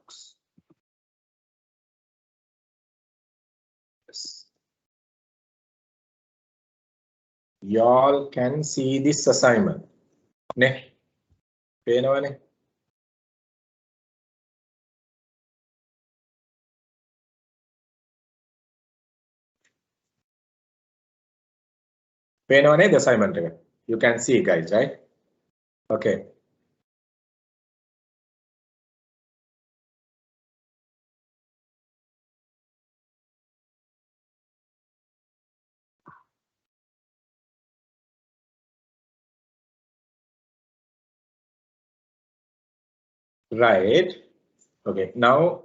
box. Yes. Y'all can see this assignment. Ne? Peenawane? Peenawane the assignment. You can see, guys, right? Okay. Right. Okay. Now,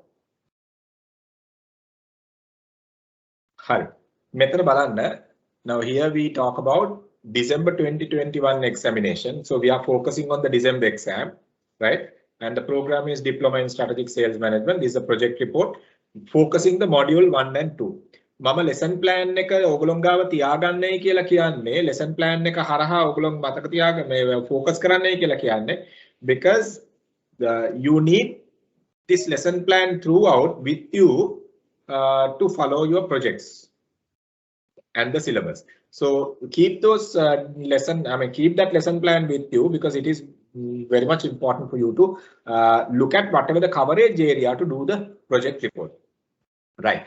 hi. Method balanda. Now here we talk about December 2021 examination. So we are focusing on the December exam, right? And the program is Diploma in Strategic Sales Management. This is a project report focusing the module 1 and 2. මම lesson plan එක ඔයගොල්ලෝ ගාව තියාගන්නයි කියලා කියන්නේ lesson plan එක හරහා ඔයගොල්ලෝ මතක තියාගන්න මේ focus කරන්නයි කියලා කියන්නේ because you need this lesson plan throughout with you to follow your projects and the syllabus. So keep those keep that lesson plan with you because it is very much important for you to look at whatever the coverage area to do the project report. Right.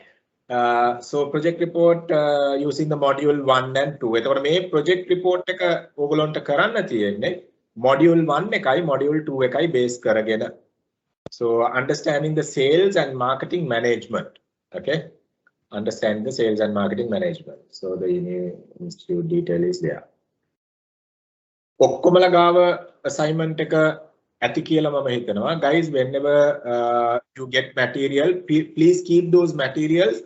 So project report using the module 1 and 2. එතකොට මේ project report එක ඕගොල්ලන්ට කරන්න තියෙන්නේ module 1 එකයි module 2 එකයි base කරගෙන. So understanding the sales and marketing management. Okay. Understand the sales and marketing management. So the institute detail is there. ඔක්කොමලා ගාව assignment එක ඇති කියලා මම හිතනවා. Guys, whenever you get material, please keep those materials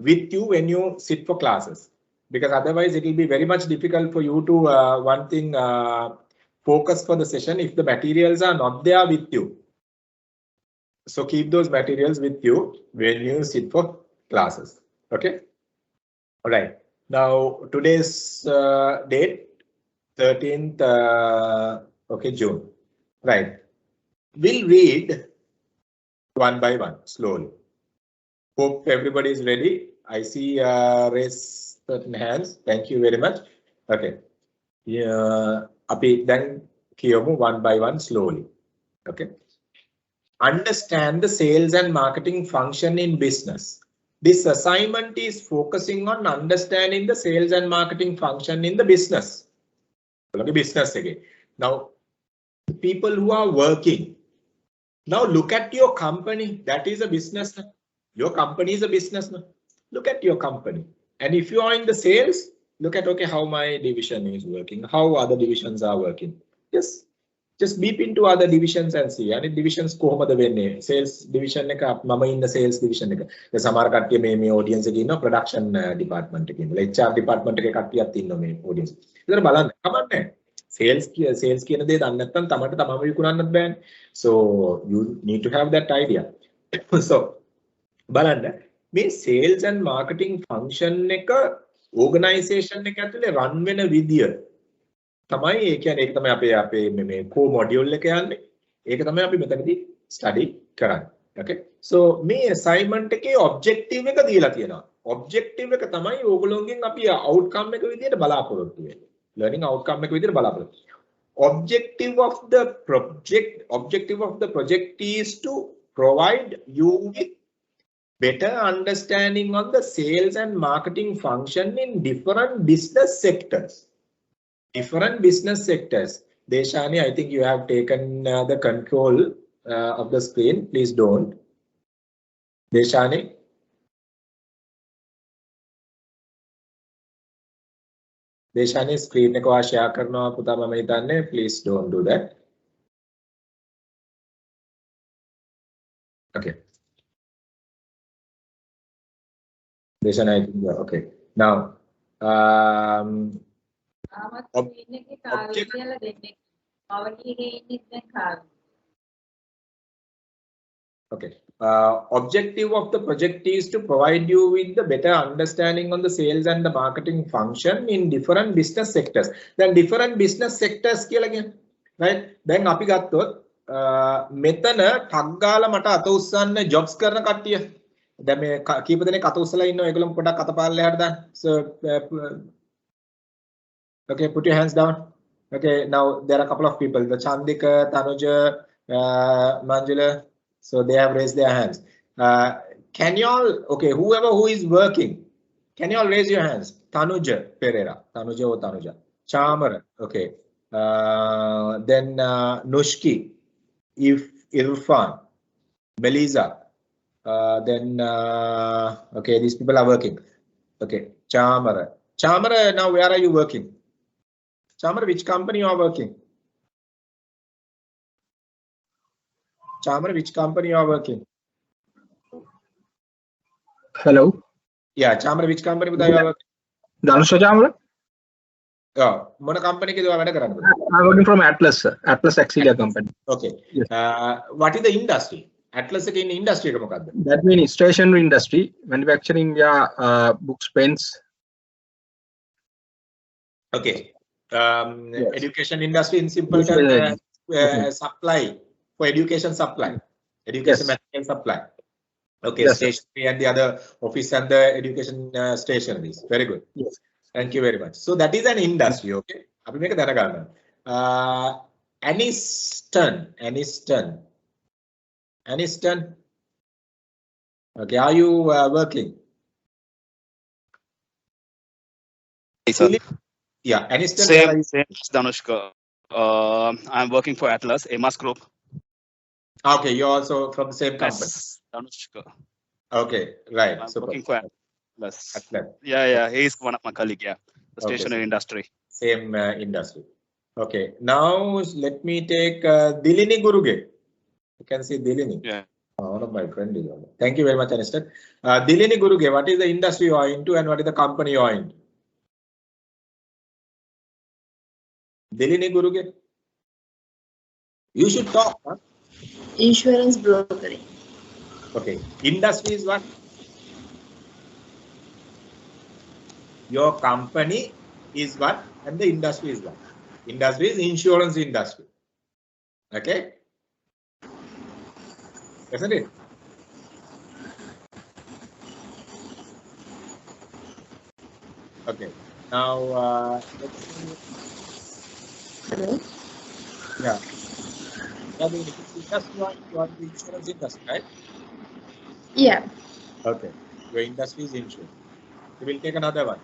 with you when you sit for classes, because otherwise it will be very much difficult for you to focus for the session if the materials are not there with you. So keep those materials with you when you sit for classes. Okay. All right. Now today's date 13th June. Right. We'll read one by one slowly. Hope everybody is ready. I see raise certain hands. Thank you very much. Okay. Yeah. Then kiyomu one by one slowly. Okay. Understand the sales and marketing function in business. This assignment is focusing on understanding the sales and marketing function in the business. Business again. Now, people who are working. Now look at your company. That is a business. Your company is a business. Look at your company. And if you are in the sales, look at, okay, how my division is working, how other divisions are working. Just beep into other divisions and see. And divisions කොහොමද වෙන්නේ? Sales division එක මම ඉන්න sales division එක. ඒ සමහර කට්ටිය මේ audience එකේ ඉන්නවා production department එකේ ඉන්නවා. HR department එකේ කට්ටියක් ඉන්නවා මේ audience. ඒතර බලන්න කමන්නේ. Sales කියන දේ දන්නේ නැත්නම් තමන්ට තමම විකුණන්නත් බෑනේ. So you need to have that idea. So බලන්න මේ sales and marketing function එක organization එක ඇතුලේ run වෙන විදිය තමයි ඒ කියන්නේ ඒක තමයි අපේ මේ core module එක යන්නේ. ඒක තමයි අපි මෙතනදී study කරන්නේ. Okay. So මේ assignment එකේ objective එක දීලා තියෙනවා. Objective එක තමයි ඕගොල්ලෝගෙන් අපි outcome එක විදියට බලාපොරොත්තු වෙන්නේ. Learning outcome එක විදියට බලාපොරොත්තු. Objective of the project is to provide you with better understanding on the sales and marketing function in different business sectors. Deshani, I think you have taken the control of the screen. Please don't. Deshani. Deshani screen එක ඔයා share කරනවා පුතා මම හිතන්නේ. Please don't do that. Okay. Deshani, I think okay. Now okay. Objective of the project is to provide you with the better understanding on the sales and the marketing function in different business sectors. Then different business sectors කියලා කියන්නේ right? Then අපි ගත්තොත් මෙතන tag ගාලා මට අත උස්සන්න Jobs කරන කට්ටිය. දැන් මේ කීප දෙනෙක් අත උස්සලා ඉන්නවා. ඒගොල්ලෝ පොඩක් අතපාරලා එහාට දාන්න. So okay, put your hands down. Okay, now there are a couple of people. The Chandika, Tanuja, Manjula. So they have raised their hands. Can you all, okay, whoever who is working, can you all raise your hands? Tanuja Pereira. Tanuja or Tanuja. Chamara. Okay. Then Nushki. Irfan. Melisa. Then okay, these people are working. Okay. Chamara. Chamara, now where are you working? Chamara, which company you are working? Chamara, which company you are working? Hello. Yeah, Chamara, which company you are working? Danusha Chamara. Oh, what company you are working? I'm working from Atlas, sir. Atlas Auxilia company. Okay. Yes. What is the industry? Atlas in industry. That means stationery industry, manufacturing, books, pens. Okay. Yes. Education industry in simple terms, supply for education supply, education material supply. Okay, Yes, stationery and the other office and the education stationaries. Very good. Yes. Thank you very much. So that is an industry. Okay. අපි මේක දැනගන්න. Aniston. Okay, are you working? Yeah, Aniston. Same Danushka. I'm working for Atlas, Amas Group. Okay, you're also from the same company. Yes, Danushka. Okay, right. I'm Super. working for Atlas. Atlas. Yeah, he's one of my colleagues. Yeah, the stationery industry. Same industry. Okay, now let me take Dilini Guruge. You can see Dilini. Yeah. One of my friends is on. Thank you very much, Aniston. Dilini Guruge, what is the industry you are into and what is the company you are into? Dilini Guruge, you should talk. Huh? Insurance brokering. Okay, industry is what? Your company is what and the industry is what? Industry is insurance industry. Okay? Isn't it? Okay. Now, let's see. Hello. Yeah. I mean, industry, you are the insurance industry, right? Yeah. Okay. Your industry is insurance. We will take another one.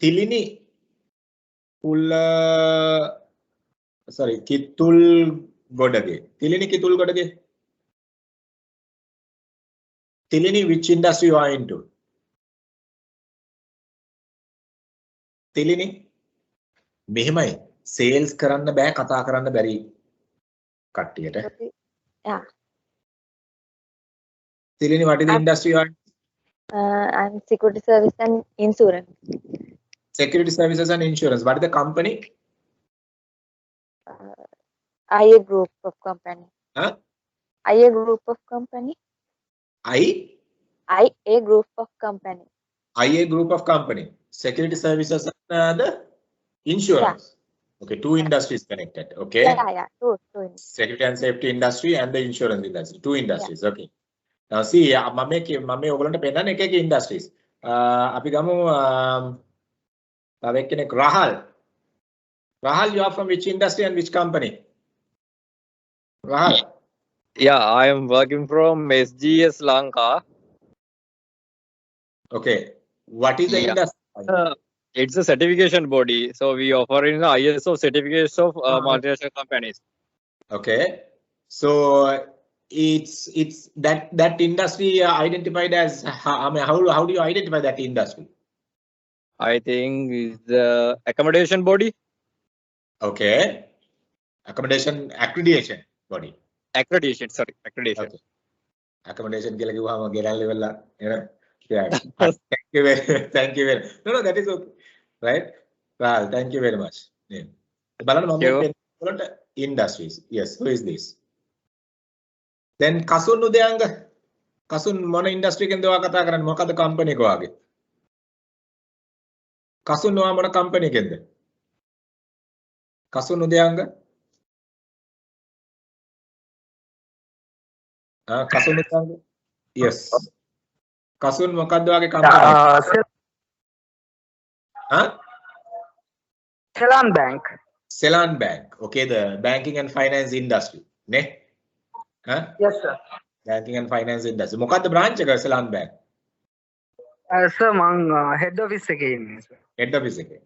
Tilini. Sorry, Kitul Godage. Tilini Kitul Godage. Tilini, which industry you are into? Tilini. මෙහෙමයි sales කරන්න බෑ කතා කරන්න බැරි කට්ටියට. Yeah. Tilini, what is the industry you are in? I'm security service and insurance. Security services and insurance. What is the company? IA group of company. Huh? IA group of company. IA group of company. IA group of company. Security services and the insurance. Yeah. Okay, two industries connected. Okay. Yeah. Two. Security and safety industry and the insurance industry. Two industries. Yeah. Okay. Now see, මම ඔයගොල්ලන්ට පෙන්නන්න එක industries. අපි ගමු තව එක්කෙනෙක් Rahal. Rahal, you are from which industry and which company? Rahal. Yeah, I am working from SGS Lanka. Okay. What is the industry? It's a certification body. So we offer in the ISO certificates of multinational companies. Okay. So it's that industry identified as how do you identify that industry? I think is the accommodation body. Okay. Accommodation accreditation body. Accreditation. Okay. Accommodation කියලා කිව්වම ගෙරල් ඉවරලා එන. Yeah. Thank you very. No, that is okay. Right? Well, thank you very much. Yeah. බලන්න මම වලට industries. Yes, who is this? Then Kasun Udayanga. Kasun මොන industry එකෙන්ද ඔයා කතා කරන්නේ? මොකද company එක වාගේ? Kasun ඔයා මොන company එකෙන්ද? Kasun Udayanga? Kasun Udayanga? Yes. Kasun මොකද්ද වගේ company? Ceylon Bank. Ceylon Bank. Okay, the banking and finance industry. Ne? Yes, sir. Banking and finance industry. මොකද්ද branch එක Ceylon Bank? Sir, මං head office එකේ ඉන්නේ sir. Head office එකේ.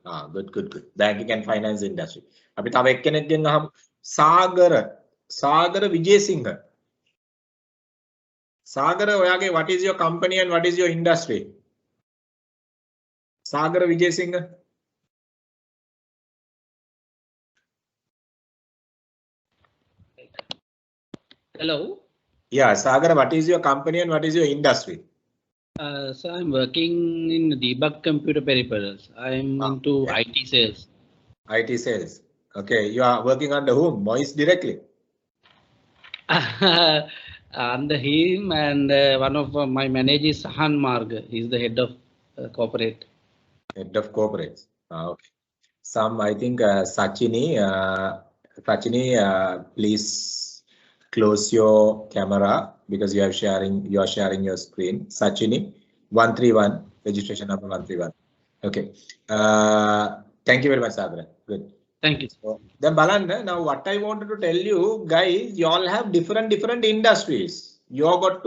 Good. Banking and finance industry. අපි තව එක්කෙනෙක්ගෙන් අහමු. සාගර විජේසිංහ. සාගර ඔයාගේ what is your company and what is your industry? Sagara Wijesinghe. Hello. Yeah, Sagar, what is your company and what is your industry? So I'm working in debug computer peripherals. I'm into IT sales. IT sales. Okay, you are working under whom? Moise directly? Under him and one of my managers, Sahan Marg. He's the head of corporate. Head of corporates. Okay. Some, I think, Sachini, please close your camera because you are sharing your screen. Sachini 131, registration number 131. Okay. Thank you very much, Sagar. Good. Thank you. So, then Balanda, now what I wanted to tell you guys, you all have different industries. You got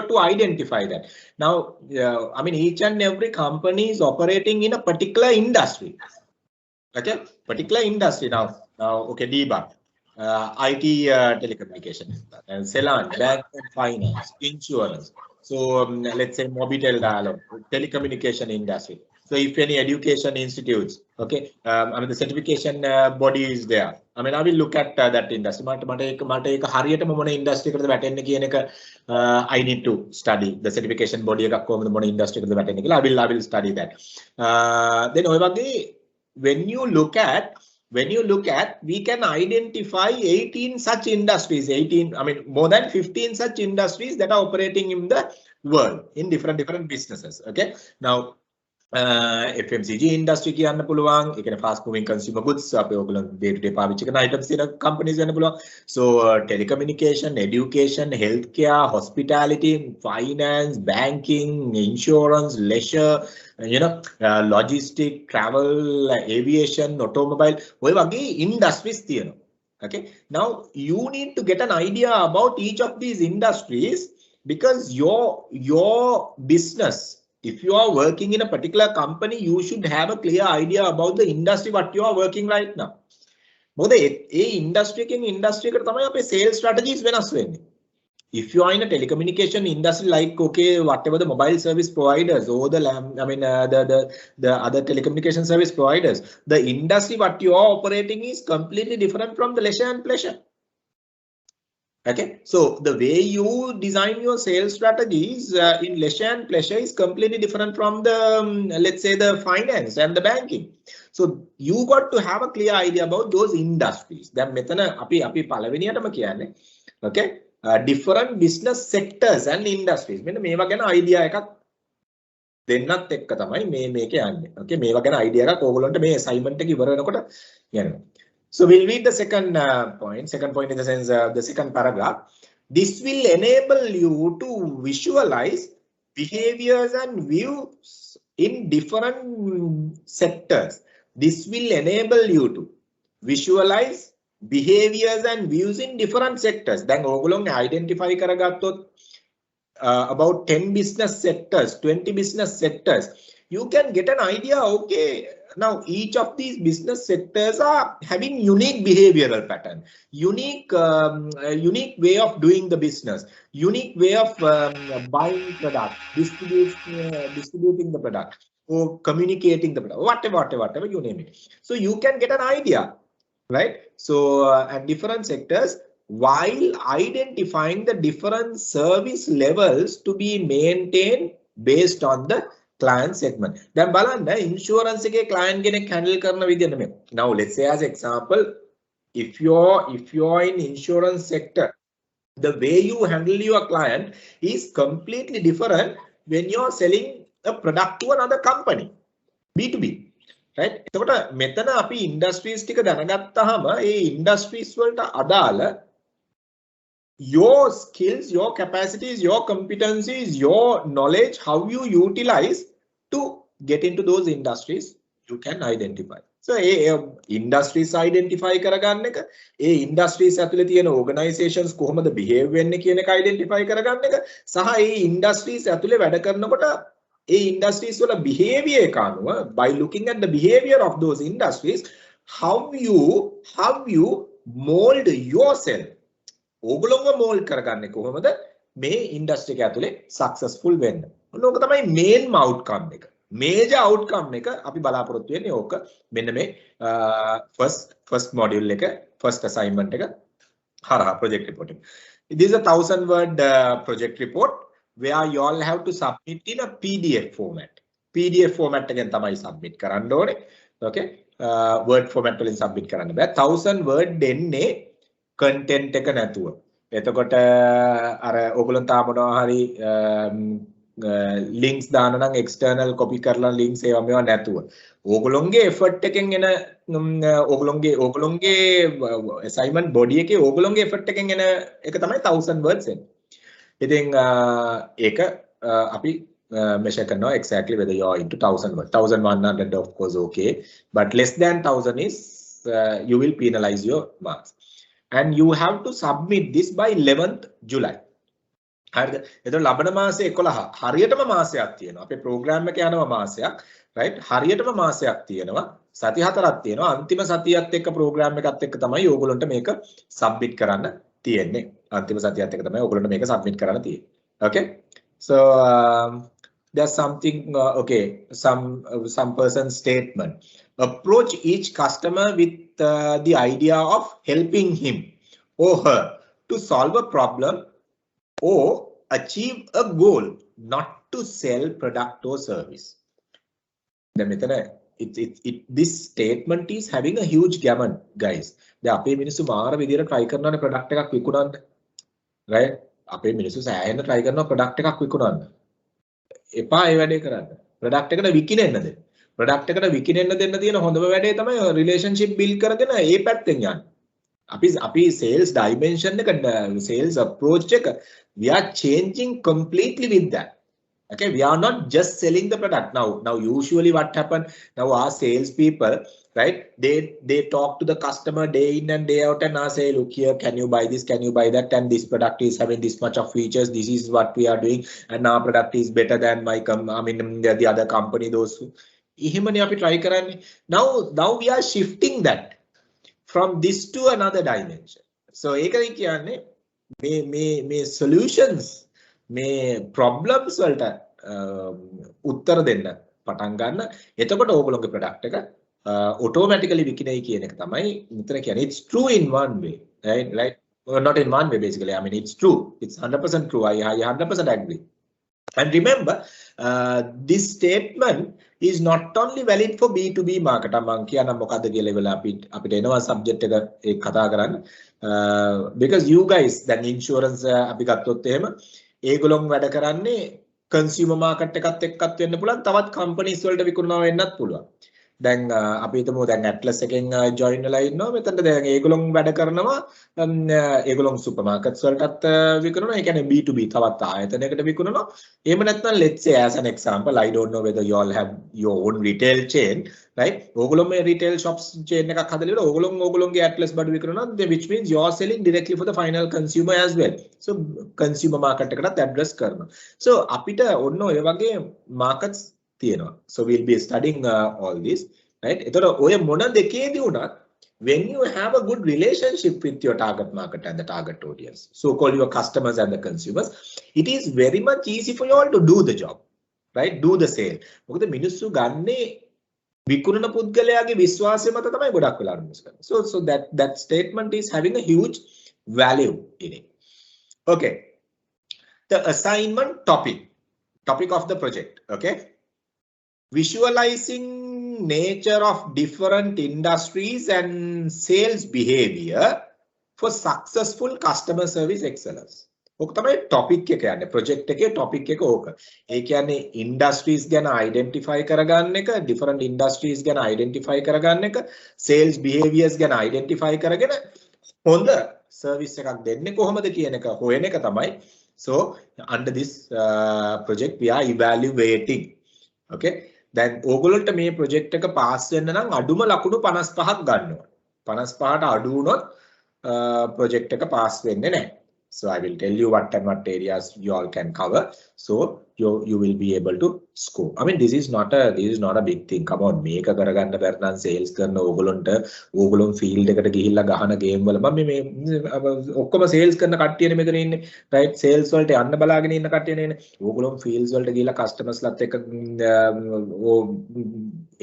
to identify that. Now, I mean, each and every company is operating in a particular industry. Okay, particular industry now. Okay, debug. IT telecommunication, and Ceylon, bank and finance, insurance. So let's say Mobitel Dialog, telecommunication industry. So if any education institutes, okay, I mean the certification body is there. I mean I will look at that industry. මට ඒක හරියටම මොන industry එකකටද වැටෙන්නේ කියන එක I need to study the certification body එකක් කොහොමද මොන industry එකකටද වැටෙන්නේ කියලා I will study that. Then ඔය වගේ when you look at, we can identify 18 such industries, more than 15 such industries that are operating in the world in different businesses. Okay. Now, FMCG industry කියන්න පුළුවන්. ඒ කියන්නේ fast moving consumer goods අපි ඔයගොල්ලෝ day to day පාවිච්චි කරන items තියෙන companies වෙන්න පුළුවන්. So telecommunication, education, healthcare, hospitality, finance, banking, insurance, leisure, logistic, travel, aviation, automobile, ඔය වගේ industries තියෙනවා. Okay. Now you need to get an idea about each of these industries because your business, if you are working in a particular company, you should have a clear idea about the industry what you are working right now. මොකද ඒ industry එකෙන් industry එකට තමයි අපේ sales strategies වෙනස් වෙන්නේ. If you are in a telecommunication industry, like okay, whatever the mobile service providers or the other telecommunication service providers, the industry what you are operating is completely different from the leisure and pleasure. Okay, so the way you design your sales strategies in leisure and pleasure is completely different from the let's say the finance and the banking. So you got to have a clear idea about those industries. දැන් මෙතන අපි පළවෙනියටම කියන්නේ okay, different business sectors and industries. මෙන්න මේවා ගැන idea එකක් දෙන්නත් එක්ක තමයි මේක යන්නේ. Okay, මේවා ගැන idea එකක් ඕගොල්ලන්ට මේ assignment එක ඉවර වෙනකොට යනවා. So we'll read the second point. Second point in the sense the second paragraph. This will enable you to visualize behaviors and views in different sectors. This will enable you to visualize behaviors and views in different sectors. Then ඕගොල්ලෝ identify කරගත්තොත් about 10 business sectors, 20 business sectors, you can get an idea. Okay, now each of these business sectors are having unique behavioral pattern, unique way of doing the business, unique way of buying product, distributing the product, or communicating the product, whatever you name it. So you can get an idea, right? So and different sectors, while identifying the different service levels to be maintained based on the client segment. දැන් බලන්න insurance එකේ client කෙනෙක් handle කරන විදිය නෙමෙයි. Now let's say as example, if you're in insurance sector, the way you handle your client is completely different when you're selling a product to another company, B2B. right? එතකොට මෙතන අපි industries ටික දැනගත්තාම ඒ industries වලට අදාළ your skills, your capacities, your competencies, your knowledge, how you utilize to get into those industries, you can identify. So industries identify කරගන්න එක, industries ඇතුලේ තියෙන organizations කොහොමද behave වෙන්නේ කියන එක identify කරගන්න එක, සහ industries ඇතුලේ වැඩ කරනකොට industries වල behavior එක අනුව, by looking at the behavior of those industries, how you mold yourself. ඕගොල්ලෝව mold කරගන්නේ කොහොමද මේ industry එක ඇතුලේ successful වෙන්න. ඕක තමයි main outcome එක. Major outcome එක අපි බලාපොරොත්තු වෙන්නේ ඕක. මෙන්න මේ first module එක, first assignment එක හරහා project report එක. This is a 1000 word project report where you all have to submit in a PDF format. PDF format එකෙන් තමයි submit කරන්න ඕනේ. Okay? Word format වලින් submit කරන්න බෑ. 1000 word දෙන්නේ content එක නැතුව. එතකොට අර ඔයගොල්ලෝ තාම මොනවා හරි links දාන නම් external copy කරලා links ඒවා මේවා නැතුව. ඕගොල්ලෝගේ effort එකෙන් එන ඕගොල්ලෝගේ assignment body එකේ ඕගොල්ලෝගේ effort එකෙන් එන එක තමයි 1000 words එන්නේ. ඉතින් ඒක අපි measure කරනවා exactly whether you are into 1000 words. 1100 of course okay, but less than 1000 is you will penalize your marks. And you have to submit this by 11th July. හරිද? එතකොට ලබන මාසේ 11 හරියටම මාසයක් තියෙනවා. අපේ ප්‍රෝග්‍රෑම් එක යනවා මාසයක්, right? හරියටම මාසයක් තියෙනවා. සති 4ක් තියෙනවා. අන්තිම සතියත් එක්ක ප්‍රෝග්‍රෑම් එකත් එක්ක තමයි ඕගොල්ලන්ට මේක සබ්මිට් කරන්න තියෙන්නේ. අන්තිම සතියත් එක්ක තමයි ඕගොල්ලන්ට මේක සබ්මිට් කරන්න තියෙන්නේ. Okay? So there's something okay, some person's statement. Approach each customer with the idea of helping him or her to solve a problem or achieve a goal, not to sell product or service. This statement is having a huge gamut, guys. දැන් අපේ මිනිස්සු මාර විදියට try කරනවානේ product එකක් විකුණන්න. right? අපේ මිනිස්සු සෑහෙන try කරනවා product එකක් විකුණන්න. එපා ඒ වැඩේ කරන්න. product එකට විකිනෙන්න දෙන්න. product එකට විකිනෙන්න දෙන්න තියෙන හොඳම වැඩේ තමයි relationship build කරගෙන ඒ පැත්තෙන් යන්න. අපි sales dimension එක, sales approach එක, we are changing completely with that. Okay, we are not just selling the product now usually what happen now, our sales people, right, they talk to the customer day in and day out and say, look here, can you buy this, can you buy that, and this product is having this much of features, this is what we are doing, and our product is better than the other company, those එහෙමනේ අපි try කරන්නේ. Now we are shifting that from this to another dimension. So ඒකයි කියන්නේ මේ solutions, මේ problems වලට උත්තර දෙන්න පටන් ගන්න. එතකොට ඕගොල්ලෝගේ product එක automatically විකිණෙයි කියන එක තමයි මෙතන කියන්නේ. It's true in one way, right? Not in one way basically. I mean it's true. It's 100% true. I 100% agree. And remember, this statement is not only valid for B2B marketer. මං කියන්න මොකද්ද කියලා වෙලා අපිට එනවා subject එක ඒක කතා කරන්න. Because you guys දැන් insurance අපි ගත්තොත් එහෙම ඒගොල්ලෝ වැඩ කරන්නේ consumer market එකත් එක්කත් වෙන්න පුළුවන්, තවත් companies වලට විකුණනවා වෙන්නත් පුළුවන්. දැන් අපි හිතමු දැන් Atlas එකෙන් join වෙලා ඉන්නවා. මෙතනට දැන් ඒගොල්ලෝ වැඩ කරනවා ඒගොල්ලෝ supermarkets වලටත් විකුණනවා. ඒ කියන්නේ B2B තවත් ආයතනයකට විකුණනවා. එහෙම නැත්නම් let's say as an example, I don't know whether you all have your own retail chain, right? ඕගොල්ලෝ මේ retail shops chain එකක් හදලා ඉවර ඕගොල්ලෝගේ Atlas බඩු විකුණනවා, which means you are selling directly for the final consumer as well. So consumer market එකටත් address කරනවා. So අපිට ඔන්න ඔය වගේ markets තියෙනවා. So we'll be studying all this, right? එතකොට ඔය මොන දෙකේදී වුණත් when you have a good relationship with your target market and the target audience, so called your customers and the consumers, it is very much easy for you all to do the job, right? Do the sale. මොකද මිනිස්සු ගන්නේ විකුණන පුද්ගලයාගේ විශ්වාසය මත තමයි ගොඩක් වෙලා ඉන්නේ. So that statement is having a huge value in it. Okay. The assignment topic of the project, okay? Visualizing nature of different industries and sales behavior for successful customer service excellence. ඕක තමයි topic එක යන්නේ. project එකේ topic එක ඕක. ඒ කියන්නේ industries ගැන identify කරගන්න එක, different industries ගැන identify කරගන්න එක, sales behaviors ගැන identify කරගෙන හොඳ service එකක් දෙන්නේ කොහොමද කියන එක හොයන එක තමයි. So under this project we are evaluating. Okay. දැන් ඕගොල්ලන්ට මේ project එක pass වෙන්න නම් අඩුම ලකුණු 55ක් ගන්න ඕන. 55ට අඩු වුණොත් project එක pass වෙන්නේ නැහැ. So I will tell you what and what areas you all can cover. So you will be able to score. I mean, this is not a big thing. Come on, මේක කරගන්න බැරි නම් sales කරන ඕගොල්ලොන් field එකට ගිහිල්ලා ගහන game වල මම මේ ඔක්කොම sales කරන කට්ටියනේ මෙතන ඉන්නේ. right? sales වලට යන්න බලාගෙන ඉන්න කට්ටියනේ ඉන්නේ. ඕගොල්ලොන් fields වලට ගිහිල්ලා customers ලත් එක්ක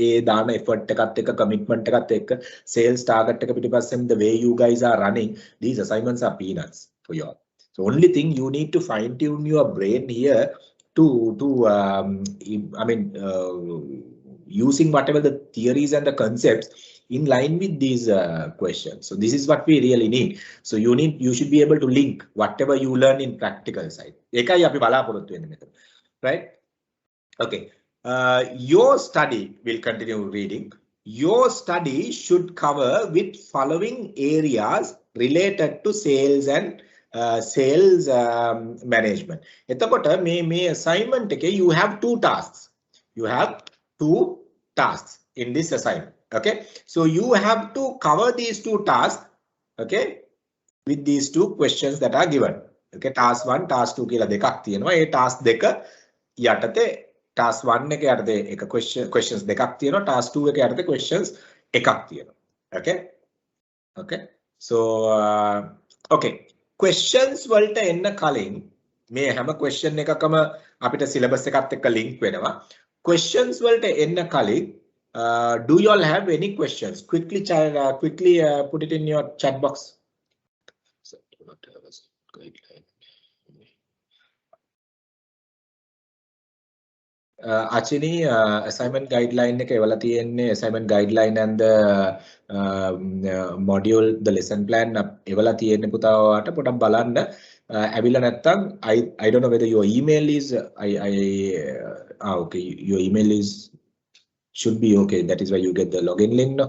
ඒ දාන effort එකත් එක්ක commitment එකත් එක්ක sales target එක පිටිපස්සෙන් the way you guys are running, these assignments are peanuts for you all. So only thing you need to fine tune your brain here to using whatever the theories and the concepts in line with these questions. So this is what we really need. So you should be able to link whatever you learn in practical side. Ekai api balaporottu wenne methan. Right? Okay. Your study will continue reading. Your study should cover with following areas related to sales and sales management. එතකොට මේ assignment එකේ you have two tasks. You have two tasks in this assignment. Okay, so you have to cover these two tasks. Okay, with these two questions that are given. Okay, task 1, task 2 කියලා දෙකක් තියෙනවා. ඒ task දෙක යටතේ task 1 එක යටතේ එක questions දෙකක් තියෙනවා. task 2 එක යටතේ questions එකක් තියෙනවා. Okay, okay, so okay. Questions වලට එන්න කලින් මේ හැම question එකකම අපිට syllabus එකත් එක්ක link වෙනවා. Questions වලට එන්න කලින් do you all have any questions? Quickly put it in your chat box. So, do not have a guideline. Achini assignment guideline එක එවලා තියෙන්නේ assignment guideline and the module the lesson plan එවලා තියෙන්නේ පුතා ඔයාට පොඩක් බලන්න ඇවිල්ලා නැත්තම් I don't know whether your email is okay, your email is should be okay. That is why you get the login link now.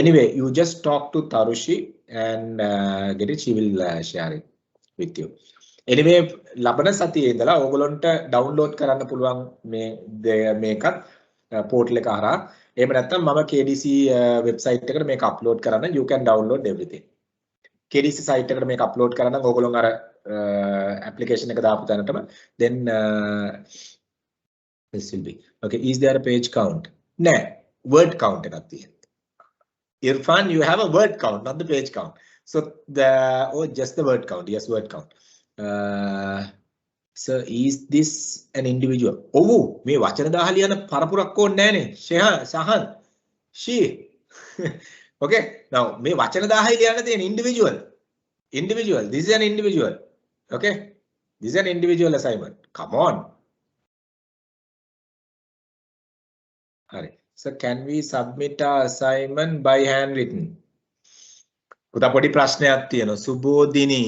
Anyway, you just talk to Tarushi and get it. She will share it with you. Anyway, ලබන සතියේ ඉඳලා ඕගොල්ලන්ට download කරන්න පුළුවන් මේකත් portal එක හරහා. එහෙම නැත්නම් මම KDC website එකට මේක upload කරන්න. You can download everything. KDC site එකට මේක upload කරන්න ඕගොල්ලන් අර application එක දාපු තැනටම then this will be okay. Is there a page count? No, word count එකක් තියෙනවා. Irfan, you have a word count, not the page count. So just the word count. Yes, word count. Sir, is this an individual? Oh, me වචන 10 ලියන පරපුරක් ඕනේ නැහනේ. සහන්. She. Okay. Now me වචන 10 ලියන්න තියෙන individual. Individual. This is an individual. Okay. This is an individual assignment. Come on. Alright. So can we submit our assignment by handwritten? පුතා පොඩි ප්‍රශ්නයක් තියෙනවා. සුබෝදිනී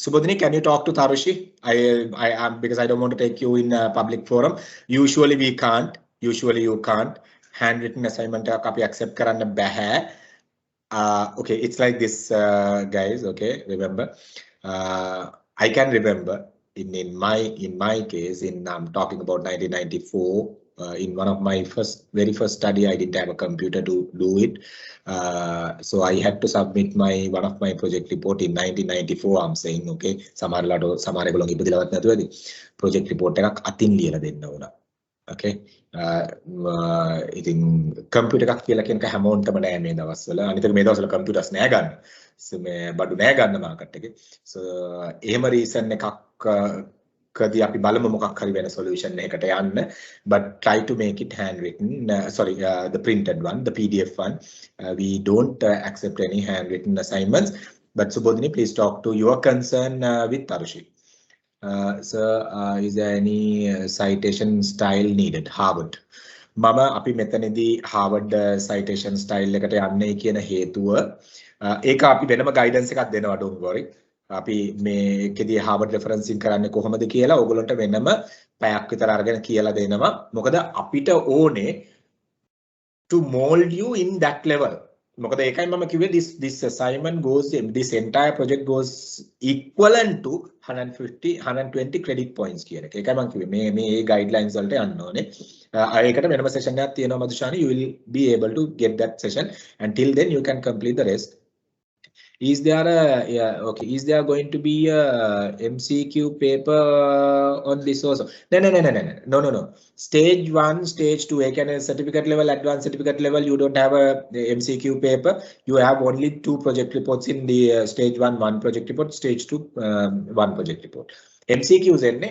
Subodhini, can you talk to Tarushi? Because I don't want to take you in a public forum. Usually we can't. Usually you can't. Handwritten assignment copy accept karanna baha. Okay, it's like this, guys. Okay, remember. I can remember in my case. I'm talking about 1994. In one of my very first study, I didn't have a computer to do it. So I had to submit one of my project report in 1994. I'm saying, okay, සමහරගොල්ලෝ ඉපදිලවත් නැතුව ඇති project report එකක් අතින් ලියලා දෙන්න ඕන. Okay. ඉතින් computer එකක් කියලා කියනක හැමෝන්ටම නෑ මේ දවස්වල. අනිත් එක මේ දවස්වල computers නෑ ගන්න. මේ බඩු නෑ ගන්න මාකට් එකේ. So එහෙම reason එකක් කදී අපි බලමු මොකක් හරි වෙන solution එකකට යන්න, but try to make it handwritten. The printed one, the PDF one. We don't accept any handwritten assignments. But Subodhini, please talk to your concern with Tarushi. Sir, is there any citation style needed? Harvard. මම අපි මෙතනදී Harvard citation style එකට යන්නේ කියන හේතුව ඒක අපි වෙනම guidance එකක් දෙනවා don't worry. අපි මේකෙදී Harvard referencing කරන්නේ කොහොමද කියලා ඕගොල්ලන්ට වෙනම පැයක් විතර අරගෙන කියලා දෙනවා. මොකද අපිට ඕනේ to mold you in that level. මොකද ඒකයි මම කිව්වේ this assignment goes this entire project goes equivalent to 120 credit points කියන එක. ඒකයි මම කිව්වේ මේ guidelines වලට යන්න ඕනේ. ඒකට වෙනම session එකක් තියෙනවා Madushani. You will be able to get that session. Until then you can complete the rest. Is there is there going to be a MCQ paper on this also? No. Stage 1, stage 2, certificate level, advanced certificate level, you don't have a MCQ paper. You have only 2 project reports in the stage 1 project report, stage 2 1 project report. MCQs enne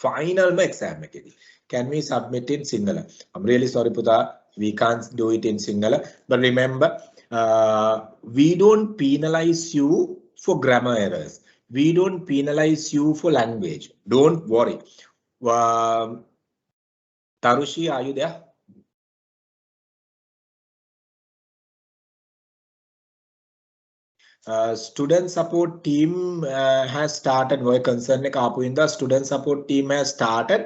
final exam ekedi. Can we submit in Sinhala? I'm really sorry Puta, we can't do it in Sinhala, but remember we don't penalize you for grammar errors. We don't penalize you for language. Don't worry. Tarushi, are you there? Student support team has started. Work concern එක ආපු ඉඳලා student support team has started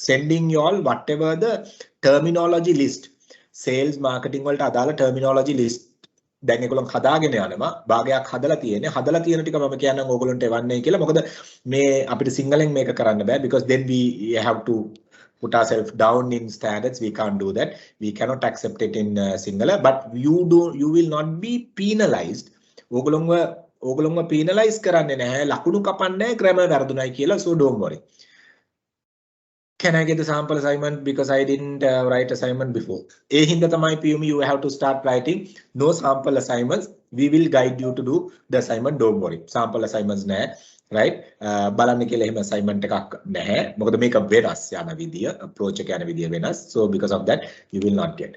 sending you all whatever the terminology list. Sales marketing වලට අදාළ terminology list දැන් ඒගොල්ලෝ හදාගෙන යනවා. භාගයක් හදලා තියෙන ටික මම කියන්නම් ඕගොල්ලන්ට එවන්නේ කියලා. මොකද මේ අපිට සිංහලෙන් මේක කරන්න බෑ because then we have to put ourselves down in standards. We can't do that. We cannot accept it in Sinhala, but you will not be penalized. ඕගොල්ලෝව penalize කරන්නේ නැහැ. ලකුණු කපන්නේ grammar වැරදුනයි කියලා. So don't worry. Can I get the sample assignment because I didn't write assignment before? ඒ හින්දා තමයි PUM you have to start writing no sample assignments. We will guide you to do the assignment. Don't worry. Sample assignments නැහැ. Right? බලන්න කියලා එහෙම assignment එකක් නැහැ. මොකද මේක වෙනස් යන විදිය, approach එක යන විදිය වෙනස්. So because of that you will not get.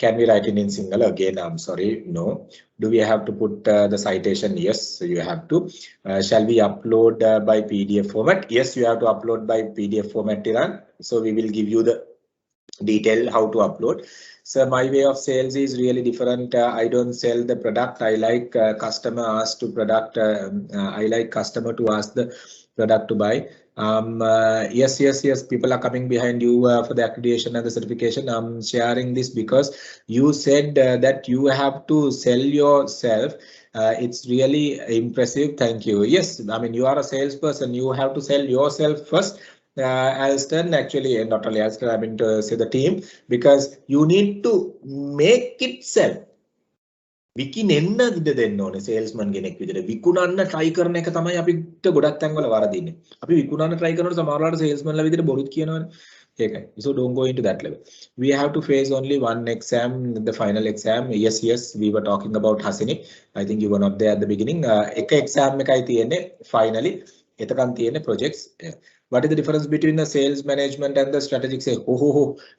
Can we write it in Sinhala? Again, I'm sorry. No. Do we have to put the citation? Yes, you have to. Shall we upload by PDF format? Yes, you have to upload by PDF format, Tiran. So we will give you the detail how to upload. So my way of sales is really different. I don't sell the product. I like customer ask to product. I like customer to ask the product to buy. Yes. People are coming behind you for the accreditation and the certification. I'm sharing this because you said that you have to sell yourself. It's really impressive. Thank you. Yes, I mean, you are a salesperson. You have to sell yourself first. Alston, actually, not only Alston, I mean to say the team, because you need to make it sell. විකිනෙන්න ඉඩ දෙන්න ඕනේ salesman කෙනෙක් විදිහට. විකුණන්න try කරන එක තමයි අපිට ගොඩක් තැන්වල වරදින්නේ. අපි විකුණන්න try කරනකොට සමහරවල්ලාට සේල්ස්මන්ලා විදිහට බොරුත් කියනවනේ. ඒකයි. So don't go into that level. We have to face only one exam, the final exam. Yes, we were talking about Hasini. I think you were not there at the beginning. එක exam එකයි තියෙන්නේ finally. එතකන් තියෙන්නේ projects. What is the difference between the sales management and the strategic sales?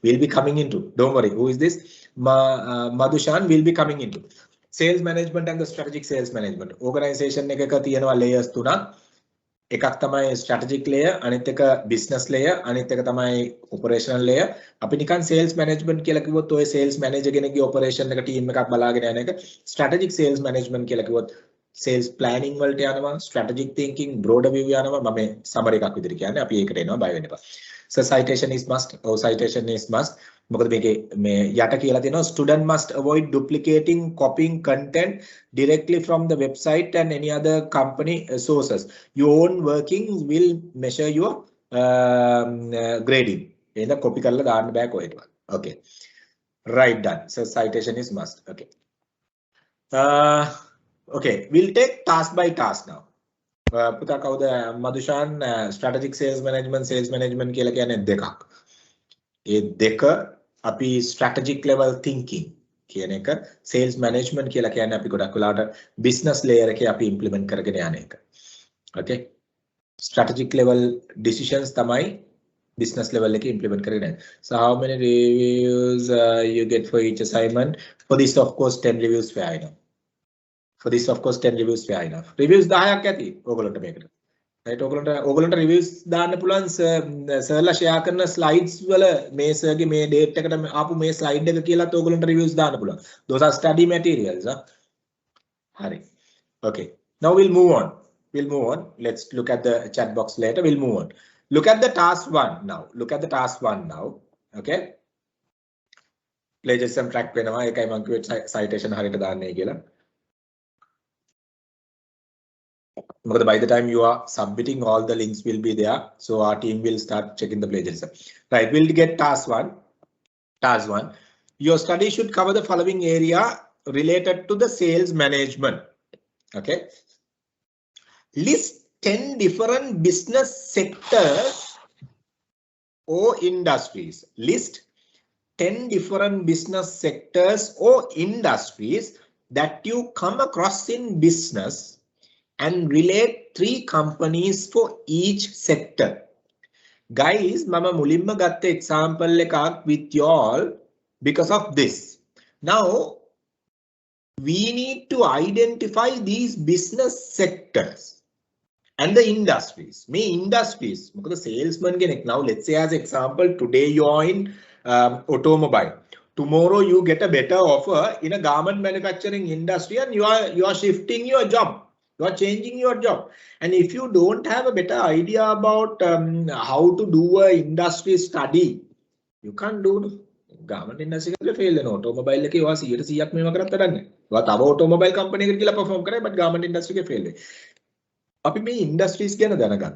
We'll be coming into. Don't worry. Who is this? Madhushan will be coming into. Sales management and the strategic sales management. Organization එකක තියෙනවා layers තුනක්. එකක් තමයි strategic layer, අනිත් එක business layer, අනිත් එක තමයි operational layer. අපි නිකන් sales management කියලා කිව්වොත් ඔය sales manager කෙනෙක්ගේ operation එක team එකක් බලාගෙන යන එක. Strategic sales management කියලා කිව්වොත් sales planning වලට යනවා, strategic thinking, broader view යනවා. මම summary එකක් විදිහට කියන්නේ. අපි ඒකට එනවා බය වෙන්න එපා. So citation is must. Citation is must. මොකද මේකේ මේ යට කියලා තියෙනවා student must avoid duplicating, copying content directly from the website and any other company sources. Your own working will measure your grading. එහෙනම් copy කරලා දාන්න බෑ කොහෙටවත්. Okay. Right, done. So citation is must. Okay. Okay, we'll take task by task now. පුතා කවුද Madushan strategic sales management කියලා කියන්නේ දෙකක්. ඒ දෙක අපි strategic level thinking කියන එක, sales management කියලා කියන්නේ අපි ගොඩක් වෙලාවට business layer එකේ අපි implement කරගෙන යන එක. Okay, strategic level decisions තමයි business level එකේ implement කරගෙන යන්නේ. So how many reviews you get for each assignment? For this of course 10 reviews fair enough. For this of course 10 reviews fair enough. Reviews 10ක් ඇති ඕගොල්ලන්ට මේකට. right ඕගලන්ට reviews දාන්න පුළුවන් සර්ලා share කරන slides වල මේ සර්ගේ මේ date එකට ආපු මේ slide එක කියලාත් ඕගලන්ට reviews දාන්න පුළුවන්. Those are study materials. හරි. Okay. Now we'll move on. Let's look at the chat box later. We'll move on. Look at the task 1 now. Okay. Plagiarism track වෙනවා. ඒකයි මම කිව්වේ citation හරියට දාන්නේ කියලා. Because by the time you are submitting, all the links will be there. So our team will start checking the plagiarism. Right, we'll get task 1. Your study should cover the following area related to the sales management. Okay. List 10 different business sectors or industries. List 10 different business sectors or industries that you come across in business and relate 3 companies for each sector. Guys, mama mulimma gatta example ekak with you all because of this. Now we need to identify these business sectors and the industries. Me industries because the salesman genek, now let's say as example today you are in automobile. Tomorrow you get a better offer in a garment manufacturing industry and you are shifting your job. You are changing your job, and if you don't have a better idea about how to do a industry study, you can't do garment industry එකේ fail වෙනවා. automobile එකේ ඔයා 100% මේව කරත් වැඩක් නැහැ. ඔයා තව automobile company එකකට ගිහලා perform කරයි but garment industry එකේ fail වෙයි. අපි මේ industries ගැන දැනගන්න.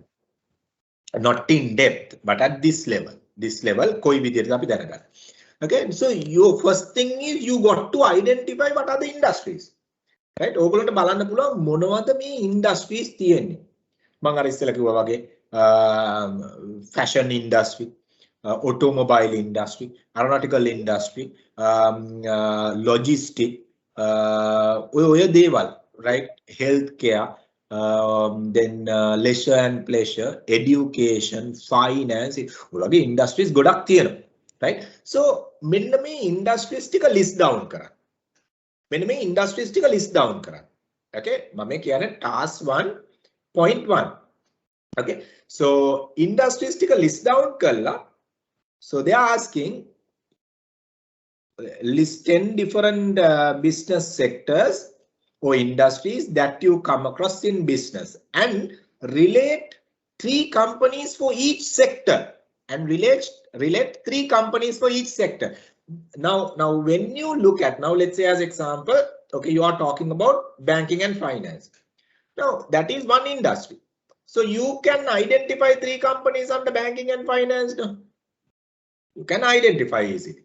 Not in depth but at this level කොයි විදිහටද අපි දැනගන්න. Okay, so your first thing is you got to identify what are the industries. Right, ඕගොල්ලන්ට බලන්න පුළුවන් මොනවද මේ industries තියෙන්නේ. මම අර ඉස්සෙල්ලා කිව්වා වගේ fashion industry, automobile industry, aeronautical industry, logistic, ඔය දේවල්, right, healthcare, then leisure and pleasure, education, finance, ඔයගේ industries ගොඩක් තියෙනවා. Right, so මෙන්න මේ industries ටික list down කරන්න. When me industries tika list down karan. Okay, mame kiyane task 1.1. Okay, so industries tika list down kalla. So they are asking list 10 different business sectors or industries that you come across in business and relate 3 companies for each sector and relate 3 companies for each sector. Now when you look at, now let's say as example, okay, you are talking about banking and finance. Now that is one industry, so you can identify 3 companies under banking and finance. No? You can identify easily.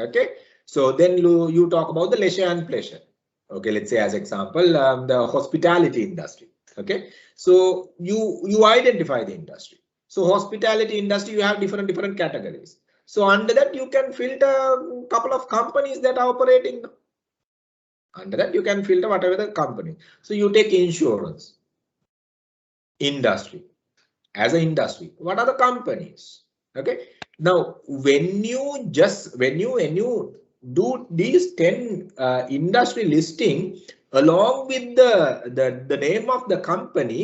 Okay, so then you talk about the leisure and pleasure. Okay, let's say as example the hospitality industry. Okay, so you identify the industry. So hospitality industry, you have different categories. So under that you can filter a couple of companies that are operating. Under that you can filter whatever the company. So you take insurance industry as an industry. What are the companies? Okay. Now when you do these 10 industry listing along with the name of the company,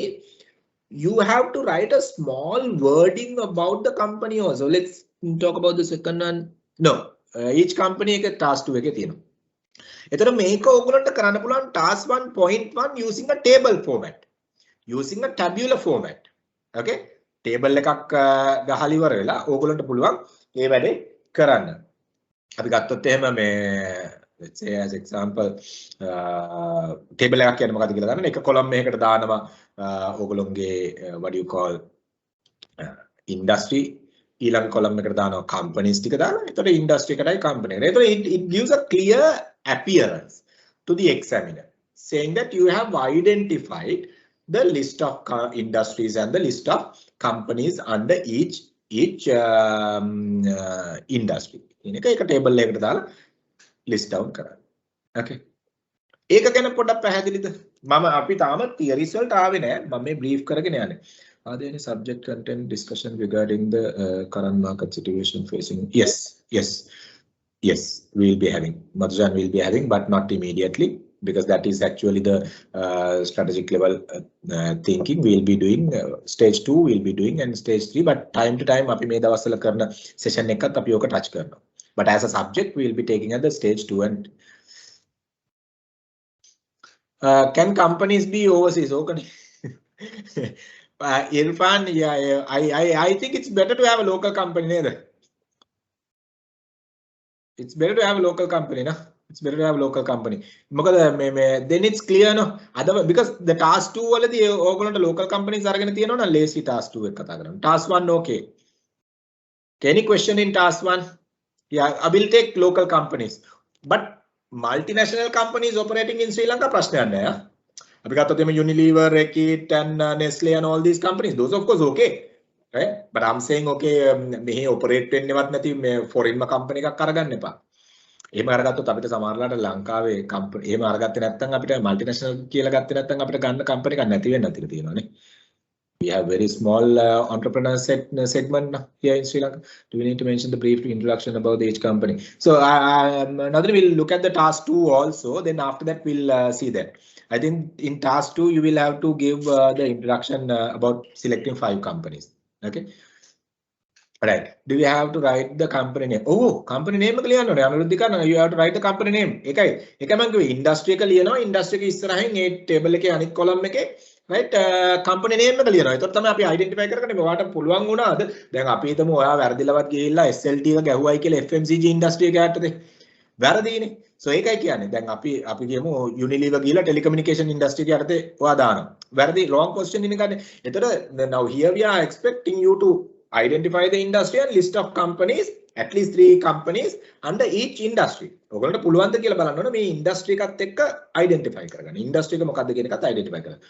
you have to write a small wording about the company also. Let's talk about the second one. No, each company එක task 2 එකේ තියෙනවා. එතකොට මේක ඕගොල්ලන්ට කරන්න පුළුවන් task 1.1 using a table format, using a tabular format. Okay, table එකක් ගහලා ඉවර වෙලා ඕගොල්ලන්ට පුළුවන් මේ වැඩේ කරන්න. අපි ගත්තොත් එහෙම මේ let's say as example table එකක් කියන්නේ මොකක්ද කියලා ගන්න. එක column එකකට දානවා ඕගොල්ලන්ගේ what do you call industry, ඊළඟ column එකට දානවා companies ටික දාලා. එතකොට industry එකටයි company එකට. එතකොට it gives a clear appearance to the examiner saying that you have identified the list of industries and the list of companies under each industry. ඉනක එක table එකකට දාලා list down කරන්න. Okay, ඒක ගැන පොඩ්ඩක් පැහැදිලිද? මම අපි තාම theories වලට ආවේ නෑ. මම මේ brief කරගෙන යන්නේ. Are there any subject content discussion regarding the current market situation facing? Yes, we will be having. Madhujan will be having, but not immediately. because that is actually the strategic level thinking we'll be doing. Stage 2 we'll be doing and stage 3, but time to time අපි මේ දවස්වල කරන session එකත් අපි ඕක touch කරනවා. But as a subject we'll be taking at the stage 2 and can companies be overseas? Okay. Irfan, yeah, I think it's better to have a local company neither. It's better to have a local company, no? It's better to have a local company. Then it's clear, no? Otherwise, because the task 2 වලදී ඕගොල්ලන්ට local companies අරගෙන තියෙනවා නම් lazy task 2 එක කතා කරනවා. Task 1 okay. Any question in task 1? Yeah, I will take local companies. But multinational companies operating in Sri Lanka ප්‍රශ්නයක් නෑ. අපි ගත්තොත් එමේ Unilever, Reckitt and Nestle and all these companies, those of course okay. Right? But I'm saying okay, මෙහි operate වෙන්නවත් නැති මේ foreign company එකක් අරගන්න එපා. එහෙම අරගත්තොත් අපිට සමහරලාට ලංකාවේ company එහෙම අරගත්තේ නැත්නම් අපිට multinational කියලා ගත්තේ නැත්නම් අපිට ගන්න company එකක් නැති වෙන්න ඇතිලා තියෙනවානේ. We have very small entrepreneur segment here in Sri Lanka. Do we need to mention the brief introduction about each company? So now that we'll look at the task 2 also, then after that we'll see that. I think in task 2 you will have to give the introduction about selecting 5 companies. Okay. Right. Do we have to write the company name? Oh, company name එක ලියන්න ඕනේ. Anuruddhika, you have to write the company name. ඒකයි මම කිව්වේ industry එක ලියනවා. industry එක ඉස්සරහින් ඒ table එකේ අනිත් column එකේ right company name එක ලියනවා. ඒතකොට තමයි අපි identify කරගන්නේ ඔයාලට පුළුවන් වුණාද? දැන් අපි හිතමු ඔයා වැරදිලවත් ගිහිල්ලා SLT එක ගැහුවයි කියලා FMCG industry එක යටතේ. වැරදීනේ. So ඒකයි කියන්නේ. දැන් අපි කියමු Unilever ගිහිල්ලා telecommunication industry එක යටතේ ඔයා දානවා. වැරදි wrong position ඉන්නේ ගන්නේ. ඒතකොට now here we are expecting you to identify the industry and list of companies, at least 3 companies under each industry. ඔයගොල්ලන්ට පුළුවන් ද කියලා බලන්න ඕනේ මේ industry එකත් එක්ක identify කරගන්න. industry එක මොකක්ද කියන එකත් identify කරගන්න.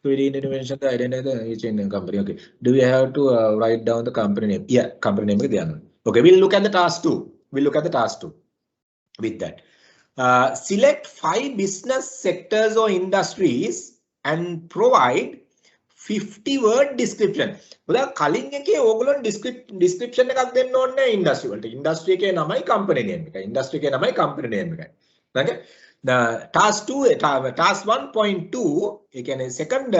So we need to mention the identity each in the company. Okay. Do we have to write down the company name? Yeah, company name එක දාන්න. Okay, we'll look at the task 2. We'll look at the task 2 with that. Select 5 business sectors or industries and provide 50 word description. උදා කලින් එකේ ඕගොල්ලෝ description එකක් දෙන්න ඕනේ industry වලට. industry එකේ නමයි company name එකයි. industry එකේ නමයි company name එකයි. Okay. The task 2 task 1.2 ඒ කියන්නේ second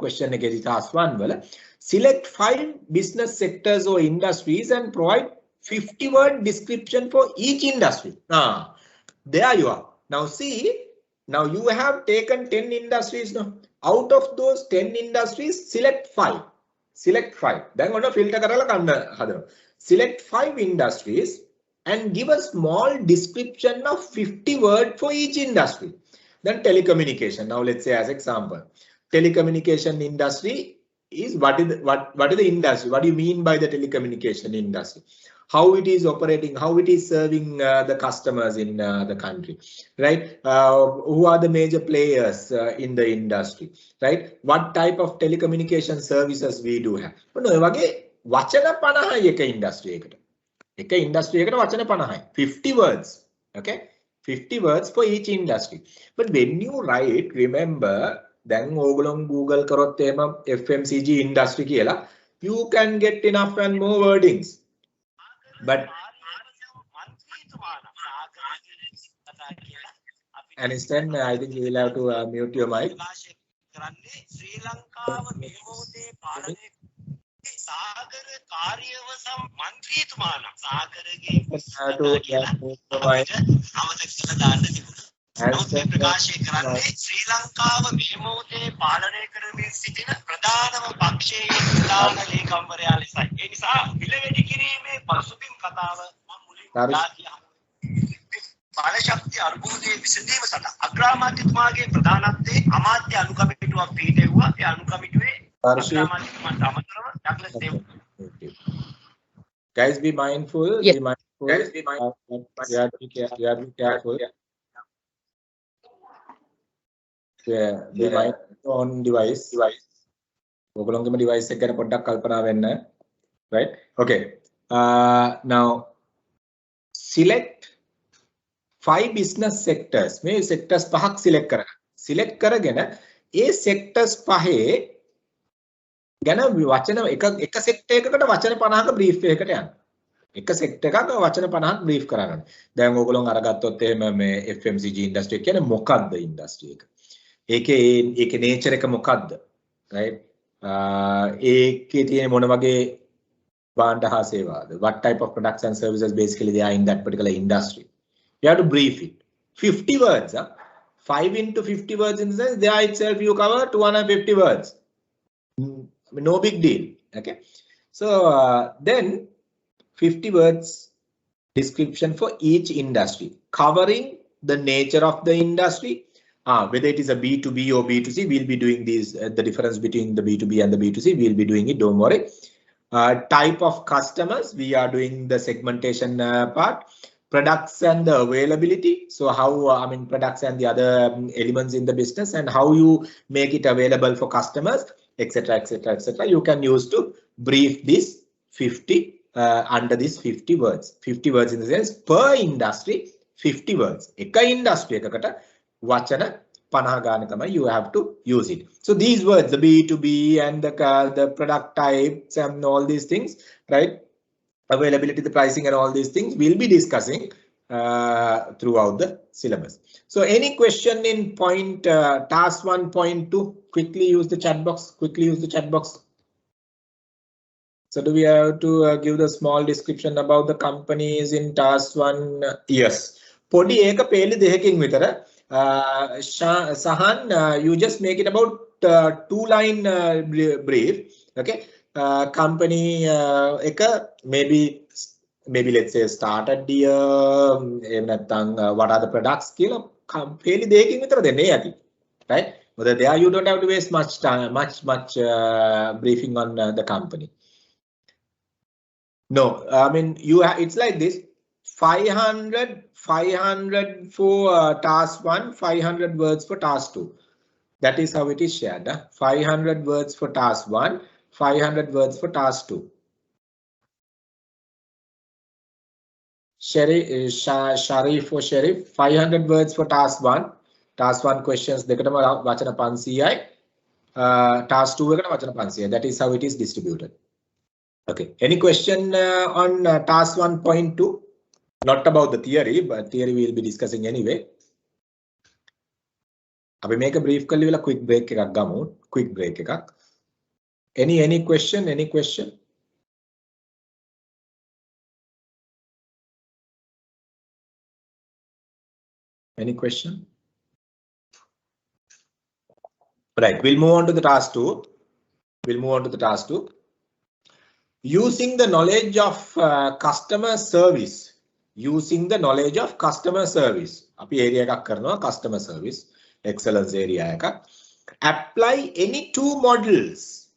question එකේදී task 1 වල select 5 business sectors or industries and provide 50 word description for each industry. There you are. Now see, now you have taken 10 industries now. Out of those 10 industries, select 5. Select 5. Then on a filter කරලා ගන්න හදනවා. Select 5 industries and give a small description of 50 words for each industry. Then telecommunication. Now let's say as example, telecommunication industry is what is the industry? What do you mean by the telecommunication industry? How it is operating, how it is serving the customers in the country, right? Who are the major players in the industry, right? What type of telecommunication services we do have. ඔන්න ඔය වගේ වචන 50යි එක industry එකට. එක industry එකට වචන 50යි. 50 words, okay? 50 words for each industry. But when you write, remember, දැන් ඕගොල්ලෝ Google කරොත් එහෙම FMCG industry කියලා, you can get enough and more wordings. But Aniston, I think you will have to mute your mic. ප්‍රකාශය කරන්නේ ශ්‍රී ලංකාව මේ මොහොතේ පාලනය කරමින් සිටින ප්‍රධානම පක්ෂයේ ප්‍රධාන ලේකම්වරයා ලෙසයි. ඒ නිසා පිළිවෙඩි කිරීමේ පසුබිම් කතාව මම මුලින්ම බල ශක්තිය අර්බුදයේ විසඳීම සඳහා අග්‍රාමාත්‍යතුමාගේ ප්‍රධානත්වයේ අමාත්‍ය අනුකමිටුවක් පිටෙව්වා. ඒ අනුකමිටුවේ අග්‍රාමාත්‍යතුමාට අමතරව ඩග්ලස් දේව. Guys, be mindful. Yes. Be mindful. Guys, be mindful. You have to be careful. Yeah, be mindful on device. ඔයගොල්ලෝගේම device එක ගැන පොඩ්ඩක් කල්පනා වෙන්න. Right? Okay. Now select 5 business sectors. මේ sectors 5ක් select කරගන්න. select කරගෙන ඒ sectors 5 ගැන වචන එක sector එකකට වචන 50ක brief එකකට යන්න. එක සෙක්ටර් එකක වචන 50ක් බ්‍රීෆ් කරන්න. දැන් ඕගොල්ලෝ අරගත්තොත් එහෙම මේ FMCG ඉන්ඩස්ට්‍රි කියන්නේ මොකක්ද ඉන්ඩස්ට්‍රි එක? ඒකේ නේචර් එක මොකක්ද? right? ඒකේ තියෙන මොන වගේ භාණ්ඩ හා සේවාද? What type of products and services basically they are in that particular industry? You have to brief it. 50 words, 5 into 50 words in the sense there itself you cover 250 words. No big deal. Okay. So then 50 words description for each industry covering the nature of the industry. Whether it is a B2B or B2C, we'll be doing these, the difference between the B2B and the B2C, we'll be doing it, don't worry. Type of customers, we are doing the segmentation part. Products and the availability, so how products and the other elements in the business and how you make it available for customers, etc, etc, etc. You can use to brief this 50 under this 50 words. 50 words in the sense per industry 50 words. Eka industry ekakata wachana 50 ගාන තමයි you have to use it. So these words, the B2B and the product types and all these things, right? Availability, the pricing and all these things we'll be discussing throughout the syllabus. So any question in point task 1.2, quickly use the chat box, So do we have to give the small description about the companies in task 1? Yes. Podi eka peli dehakin vitara. Sahan, you just make it about 2-line brief. Okay. Company eka maybe let's say started year, what are the products kila peli dehakin vitara denne yati, right? But there you don't have to waste much time, much briefing on the company. No, I mean it's like this. 500 for task 1, 500 words for task 2. That is how it is shared. 500 words for task 1, 500 words for task 2. Sharif for Sharif, 500 words for task 1. Task 1 questions dekatama wachana 500යි. Task 2 ekata wachana 500යි. That is how it is distributed. Okay. Any question on task 1.2? Not about the theory, but theory we will be discussing anyway. Abhi make a brief kalli wala quick break ekak gamu. Quick break ekak. Any question? Any question? Any question? Right. We'll move on to the task 2. Using the knowledge of customer service. Using the knowledge of customer service. Api area එකක් කරනවා customer service excellence area එකක්. Apply any 2 models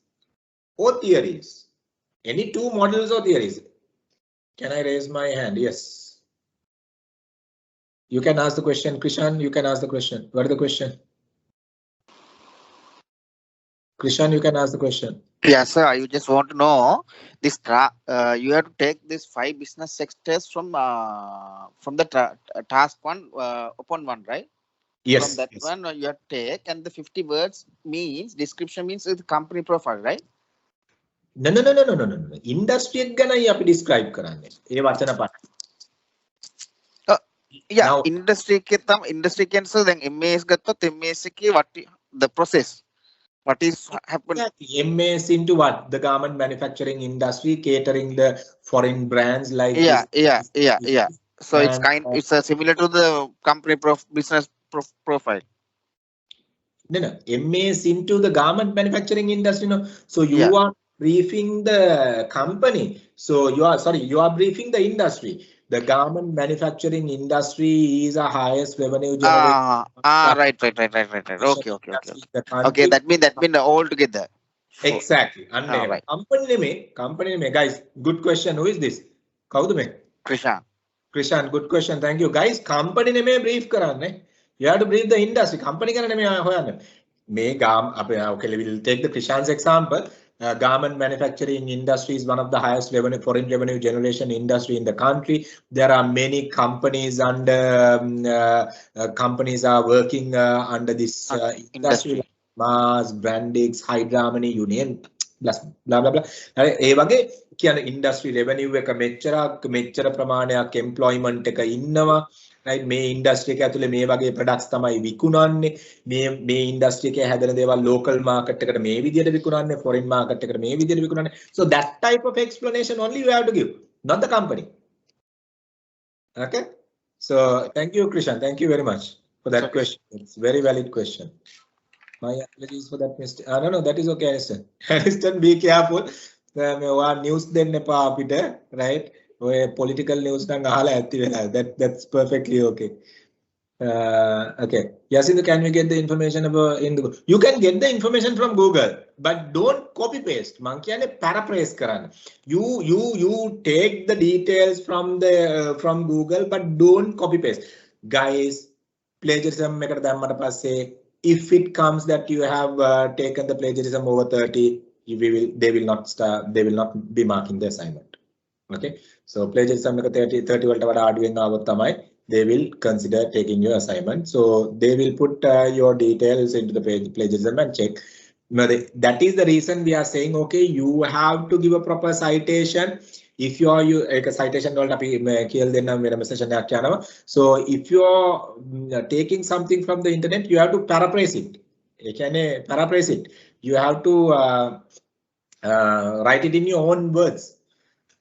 or theories. Any 2 models or theories. Can I raise my hand? Yes. You can ask the question, Krishan. You can ask the question. What is the question? Krishan, you can ask the question. Yes, sir. I just want to know this. You have to take these 5 business sectors from the task 1 upon 1, right? Yes. From that one you have to take, and the 50 words means description means the company profile, right? No. Industry එක ගැනයි අපි describe කරන්නේ. ඒ වචන පහ. Yeah. Now, industry can so then MAS ගත්තොත් MAS එකේ what the process. What is happening? MAS into what? The garment manufacturing industry catering the foreign brands like Yeah. So it's similar to the company business profile. No. MAS into the garment manufacturing industry. No. So you are briefing the company. So you are briefing the industry. The garment manufacturing industry is a highest revenue generator. Right. Okay. That mean all together. Exactly. Right. Company name. Guys, good question. Who is this? Kaudu me? Krishan, good question. Thank you. Guys, company name brief karanne. You have to brief the industry. Company kana name hoyanne. Okay, we'll take the Krishan's example. Garment manufacturing industry is one of the highest foreign revenue generation industry in the country. There are many companies companies are working under this industry. Mars, Brandix, Hydra, you name plus blah blah blah. ඒ වගේ කියන industry revenue එක මෙච්චර ප්‍රමාණයක් employment එක ඉන්නවා. right මේ industry එක ඇතුලේ මේ වගේ products තමයි විකුණන්නේ. මේ industry එකේ හැදෙන දේවල් local market එකට මේ විදිහට විකුණන්නේ, foreign market එකට මේ විදිහට විකුණන්නේ. So that type of explanation only you have to give, not the company. Okay, so thank you, Krishan. Thank you very much for that question. It's very valid question. My apologies for that mistake. No, that is okay, Aniston. Aniston, be careful. News then right? Political news that's perfectly okay. Okay. Yasindu, can we get the information about you can get the information from Google, but don't copy paste. Mankyane paraphrase karan. You take the details from Google, but don't copy paste. Guys, plagiarism ekata dammata passe if it comes that you have taken the plagiarism over 30, they will not be marking the assignment. Okay, so plagiarism 30 volta vada aduwen avot thamai they will consider taking your assignment. So they will put your details into the plagiarism and check. That is the reason we are saying, okay, you have to give a proper citation. If you are a citation session. So if you are taking something from the internet, you have to paraphrase it. Paraphrase it. You have to write it in your own words.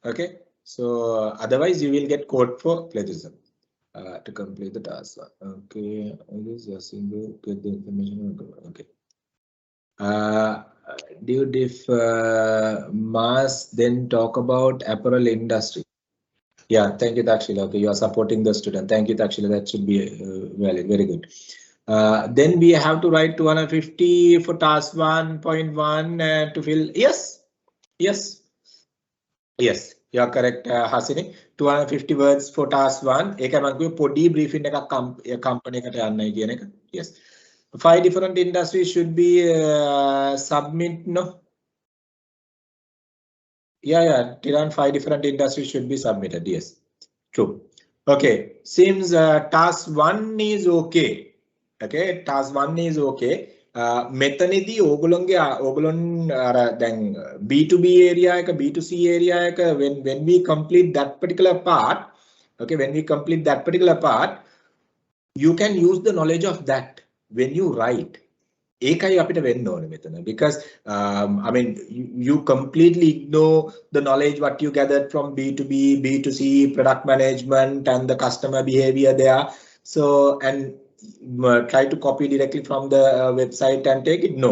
Okay, so otherwise you will get caught for plagiarism. To complete the task. Okay, I guess yes, you get the information. Okay. Dude, if Mas then talk about apparel industry. Yeah, thank you, Takshila. Okay, you are supporting the student. Thank you, Takshila. That should be valid. Very good. Then we have to write 250 for task 1.1 to fill. Yes. You are correct, Hasini. 250 words for task 1. Eka man kiyo podi briefing eka company ekata yanna kiyana eka. Yes. 5 different industries should be submit, no? Yeah. Tiran 5 different industries should be submitted. Yes, true. Okay, seems task 1 is okay. Okay, task 1 is okay. මෙතනදී ඕගොල්ලන් අර දැන් B2B area එක B2C area එක when we complete that particular part, okay, when we complete that particular part, you can use the knowledge of that when you write. ඒකයි අපිට වෙන්න ඕනේ මෙතන, because I mean you completely ignore the knowledge what you gathered from B2B, B2C, product management and the customer behavior there. So and try to copy directly from the website and take it. No,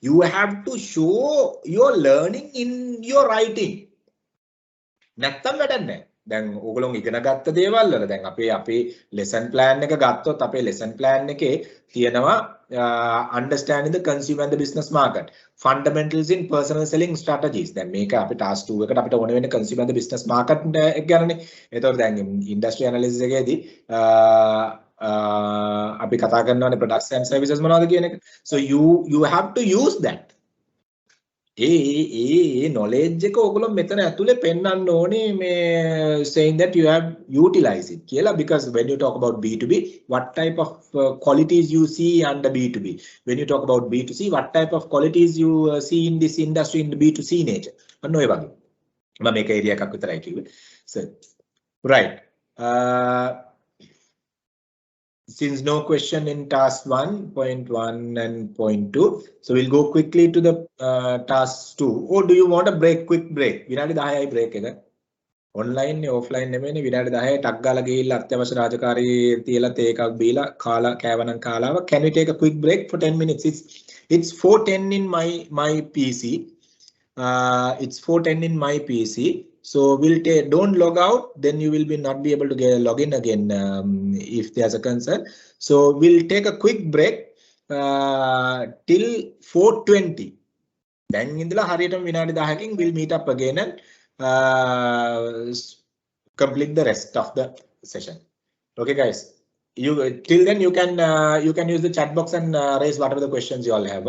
you have to show your learning in your writing. නැත්තම් වැඩක් නැහැ. දැන් ඕගොල්ලෝ ඉගෙන ගත්ත දේවල් වල දැන් අපේ lesson plan එක ගත්තොත් අපේ lesson plan එකේ තියෙනවා understanding the consumer and the business market, fundamentals in personal selling strategies. දැන් මේක අපේ task 2 එකට අපිට ඕන වෙන්නේ consumer and the business market එක ගැනනේ. ඒතකොට දැන් industry analysis එකේදී අපි කතා කරනවානේ products and services මොනවද කියන එක. So you have to use that. knowledge එක ඔයගොල්ලෝ මෙතන ඇතුලේ පෙන්වන්න ඕනේ මේ saying that you have utilize it කියලා, because when you talk about B2B, what type of qualities you see under B2B, when you talk about B2C, what type of qualities you see in this industry in the B2C nature. අන්න ඔය වගේ මම මේක area එකක් විතරයි කිව්වේ. So right, since no question in task 1.1 and 0.2, so we'll go quickly to the task 2. Or do you want a quick break? විනාඩි 10යි break එක. Online නේ offline නෙමෙයිනේ. විනාඩි 10යි ටක් ගාලා ගිහිල්ලා අත්‍යවශ්‍ය රාජකාරී තියලා තේ එකක් බීලා කාලා කෑවනම් කාලාව. Can we take a quick break for 10 minutes? It's 4:10 in my PC. It's 4:10 in my PC. So we'll don't log out, then you will not be able to log in again if there's a concern. So we'll take a quick break till 4:20. Then indala hariyatam vinadi 10කින් we'll meet up again and complete the rest of the session. Okay, guys. Till then you can use the chat box and raise whatever the questions you all have.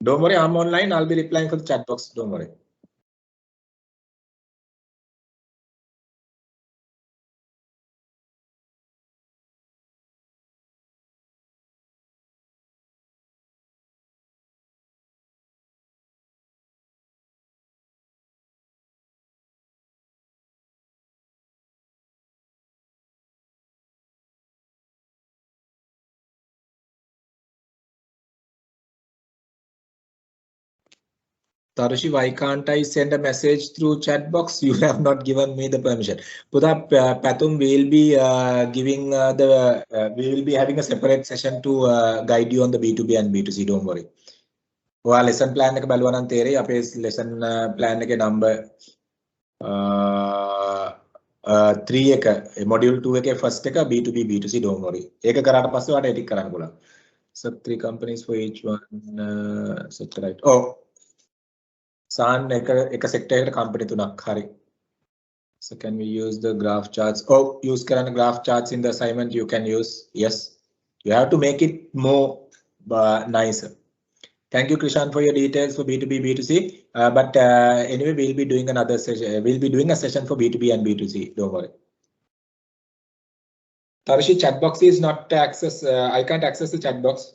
Don't worry, I'm online. I'll be replying for the chat box. Don't worry. Tarushi, why can't I send a message through chat box? You have not given me the permission. Pudha, Patum will be giving we will be having a separate session to guide you on the B2B and B2C. Don't worry. ඔයා lesson plan එක බලුවා නම් තේරෙයි අපේ lesson plan එකේ number 3 එක module 2 එකේ first එක B2B B2C don't worry. ඒක කරාට පස්සේ ඔයාලට edit කරන්න පුළුවන්. So 3 companies for each one set right. Oh. San එක sector එකට company 3ක් හරි. So can we use the graph charts? Oh, use කරන්න graph charts in the assignment you can use. Yes. You have to make it more nicer. Thank you, Krishan, for your details for B2B, B2C. But anyway, we'll be doing another session. We'll be doing a session for B2B and B2C. Don't worry. Tarishi, chat box is not access. I can't access the chat box.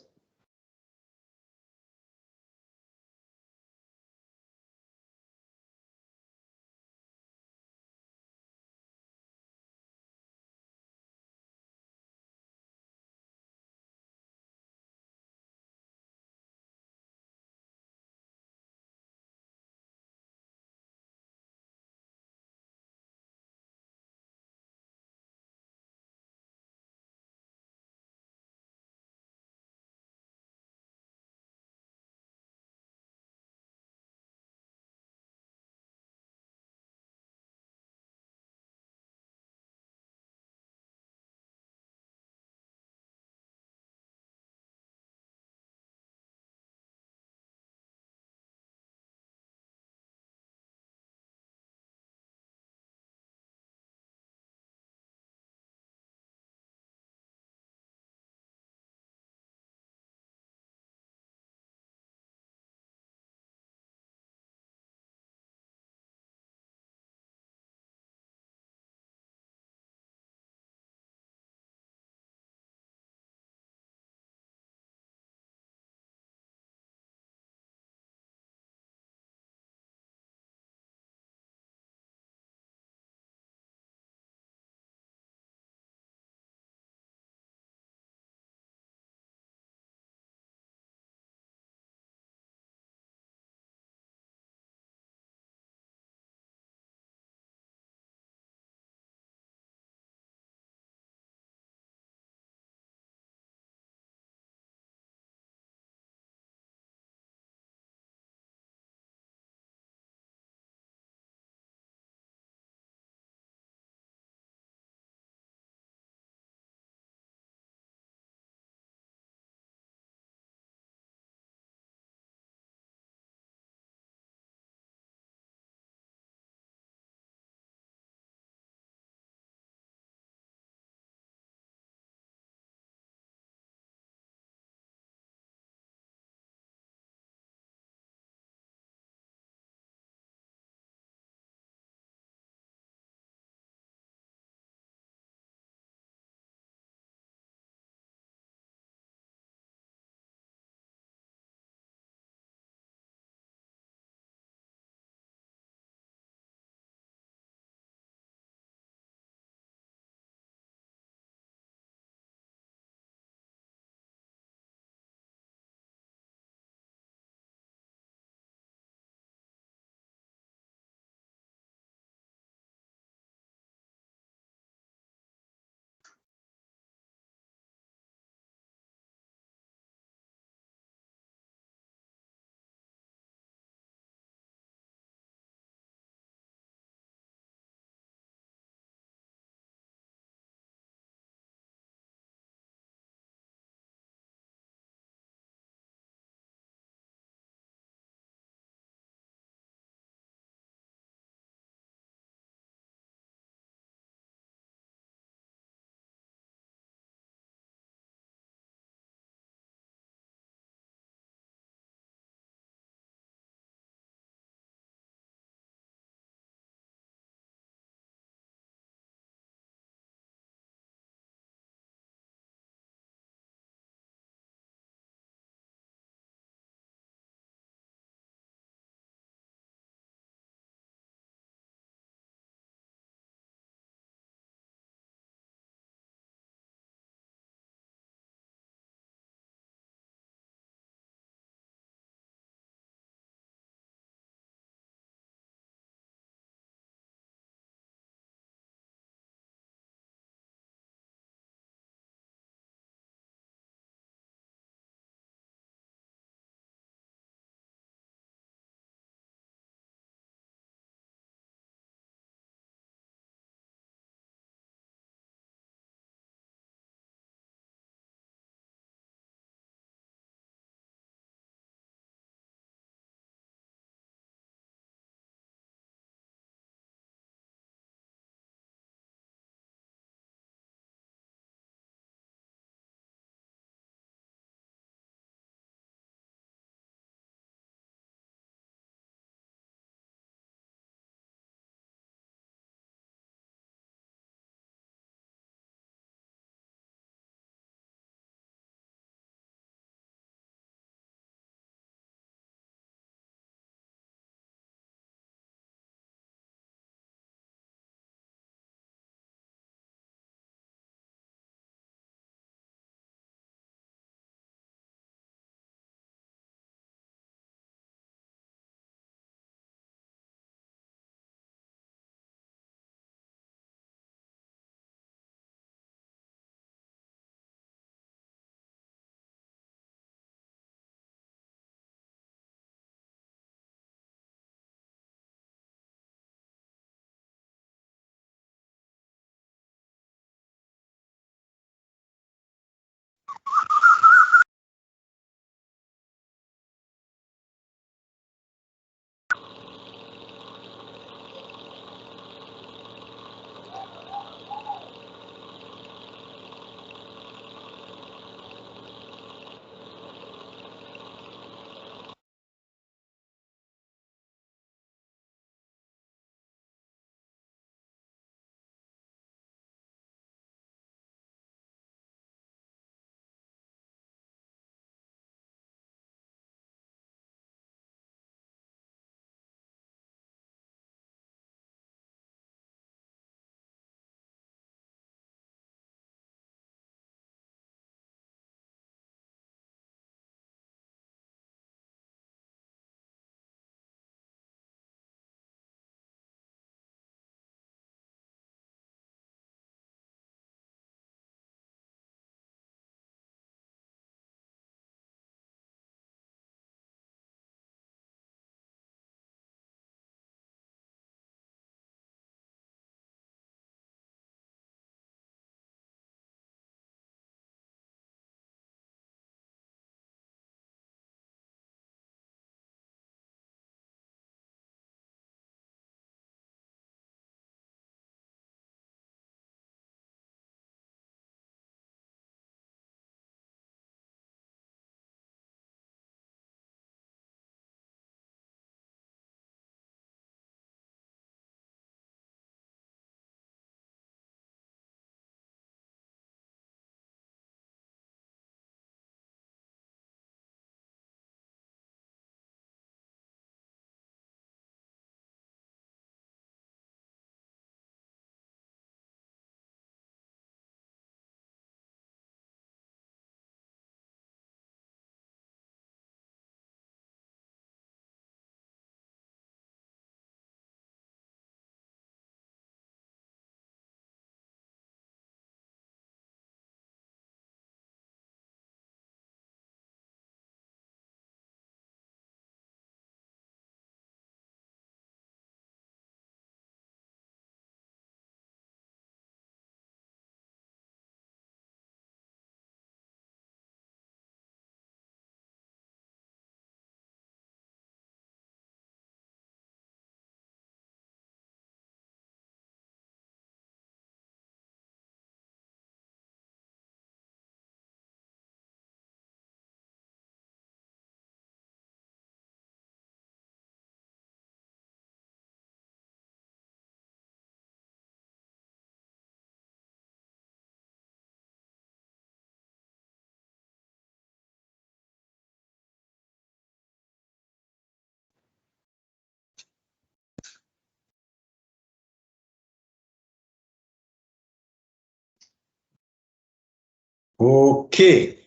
Okay,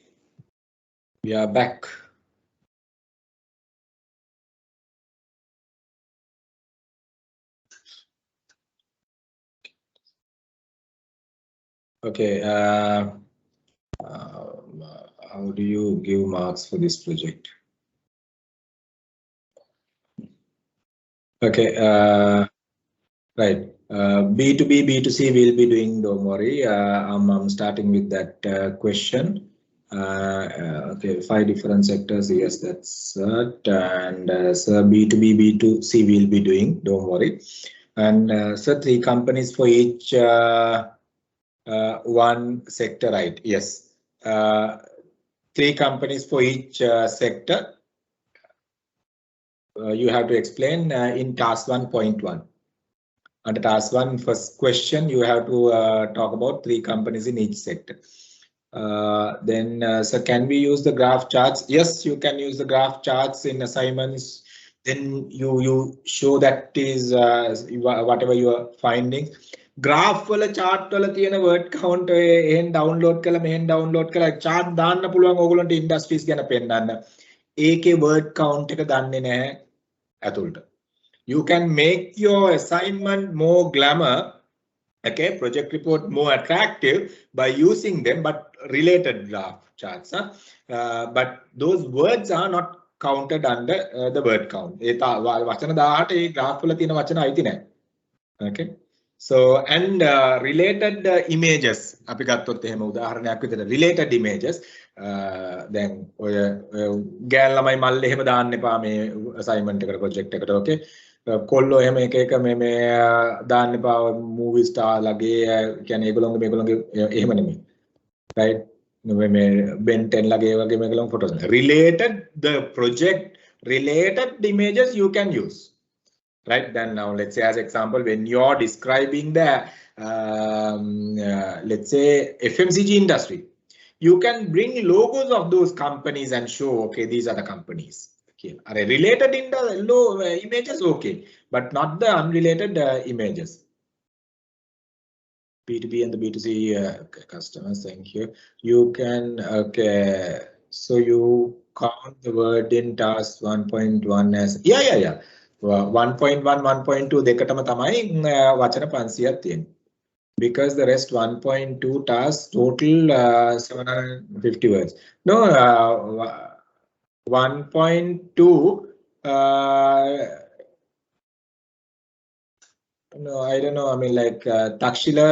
we are back. Okay, how do you give marks for this project? Okay, right. B2B, B2C will be doing, don't worry. I'm starting with that question. Okay, 5 different sectors. Yes, that's it. And so B2B, B2C will be doing, don't worry. And so 3 companies for each one sector, right? Yes. 3 companies for each sector. You have to explain in task 1.1. Under task 1, first question, you have to talk about 3 companies in each sector. So can we use the graph charts? Yes, you can use the graph charts in assignments. Then you show that is whatever you are finding. Graph wala chart wala තියෙන word count එහෙන් download කළා මෙහෙන් download කළා chart දාන්න පුළුවන් ඕගොල්ලන්ට industries ගැන පෙන්නන්න. ඒකේ word count එක දන්නේ නැහැ ඇතුළට. You can make your assignment more glamour, okay, project report more attractive by using them, but related graph charts. But those words are not counted under the word count. වචන 18 ඒ graph වල තියෙන වචන අයිති නැහැ. Okay. So and related images අපි ගත්තොත් එහෙම උදාහරණයක් විදිහට related images දැන් ඔය ගෑන් ළමයි මල්ලේ එහෙම දාන්න එපා මේ assignment එකට project එකට okay කොල්ලෝ එහෙම එක එක මේ දාන්න එපා movie star ලගේ කියන්නේ ඒගොල්ලෝගේ මේගොල්ලෝගේ එහෙම නෙමෙයි right මේ Ben 10 ලගේ වගේ මේගොල්ලෝ photos related the project related images you can use. Right, then now let's say as example when you're describing the let's say FMCG industry, you can bring logos of those companies and show okay these are the companies. Okay, are related in the images okay, but not the unrelated images. B2B and the B2C customers. Thank you. You can okay. So you count the word in task 1.1 as yeah. 1.1, 1.2 දෙකටම තමයි වචන 500ක් තියෙන්නේ. Because the rest 1.2 tasks total 750 words. No, 1.2 no, I don't know. I mean like Takshila,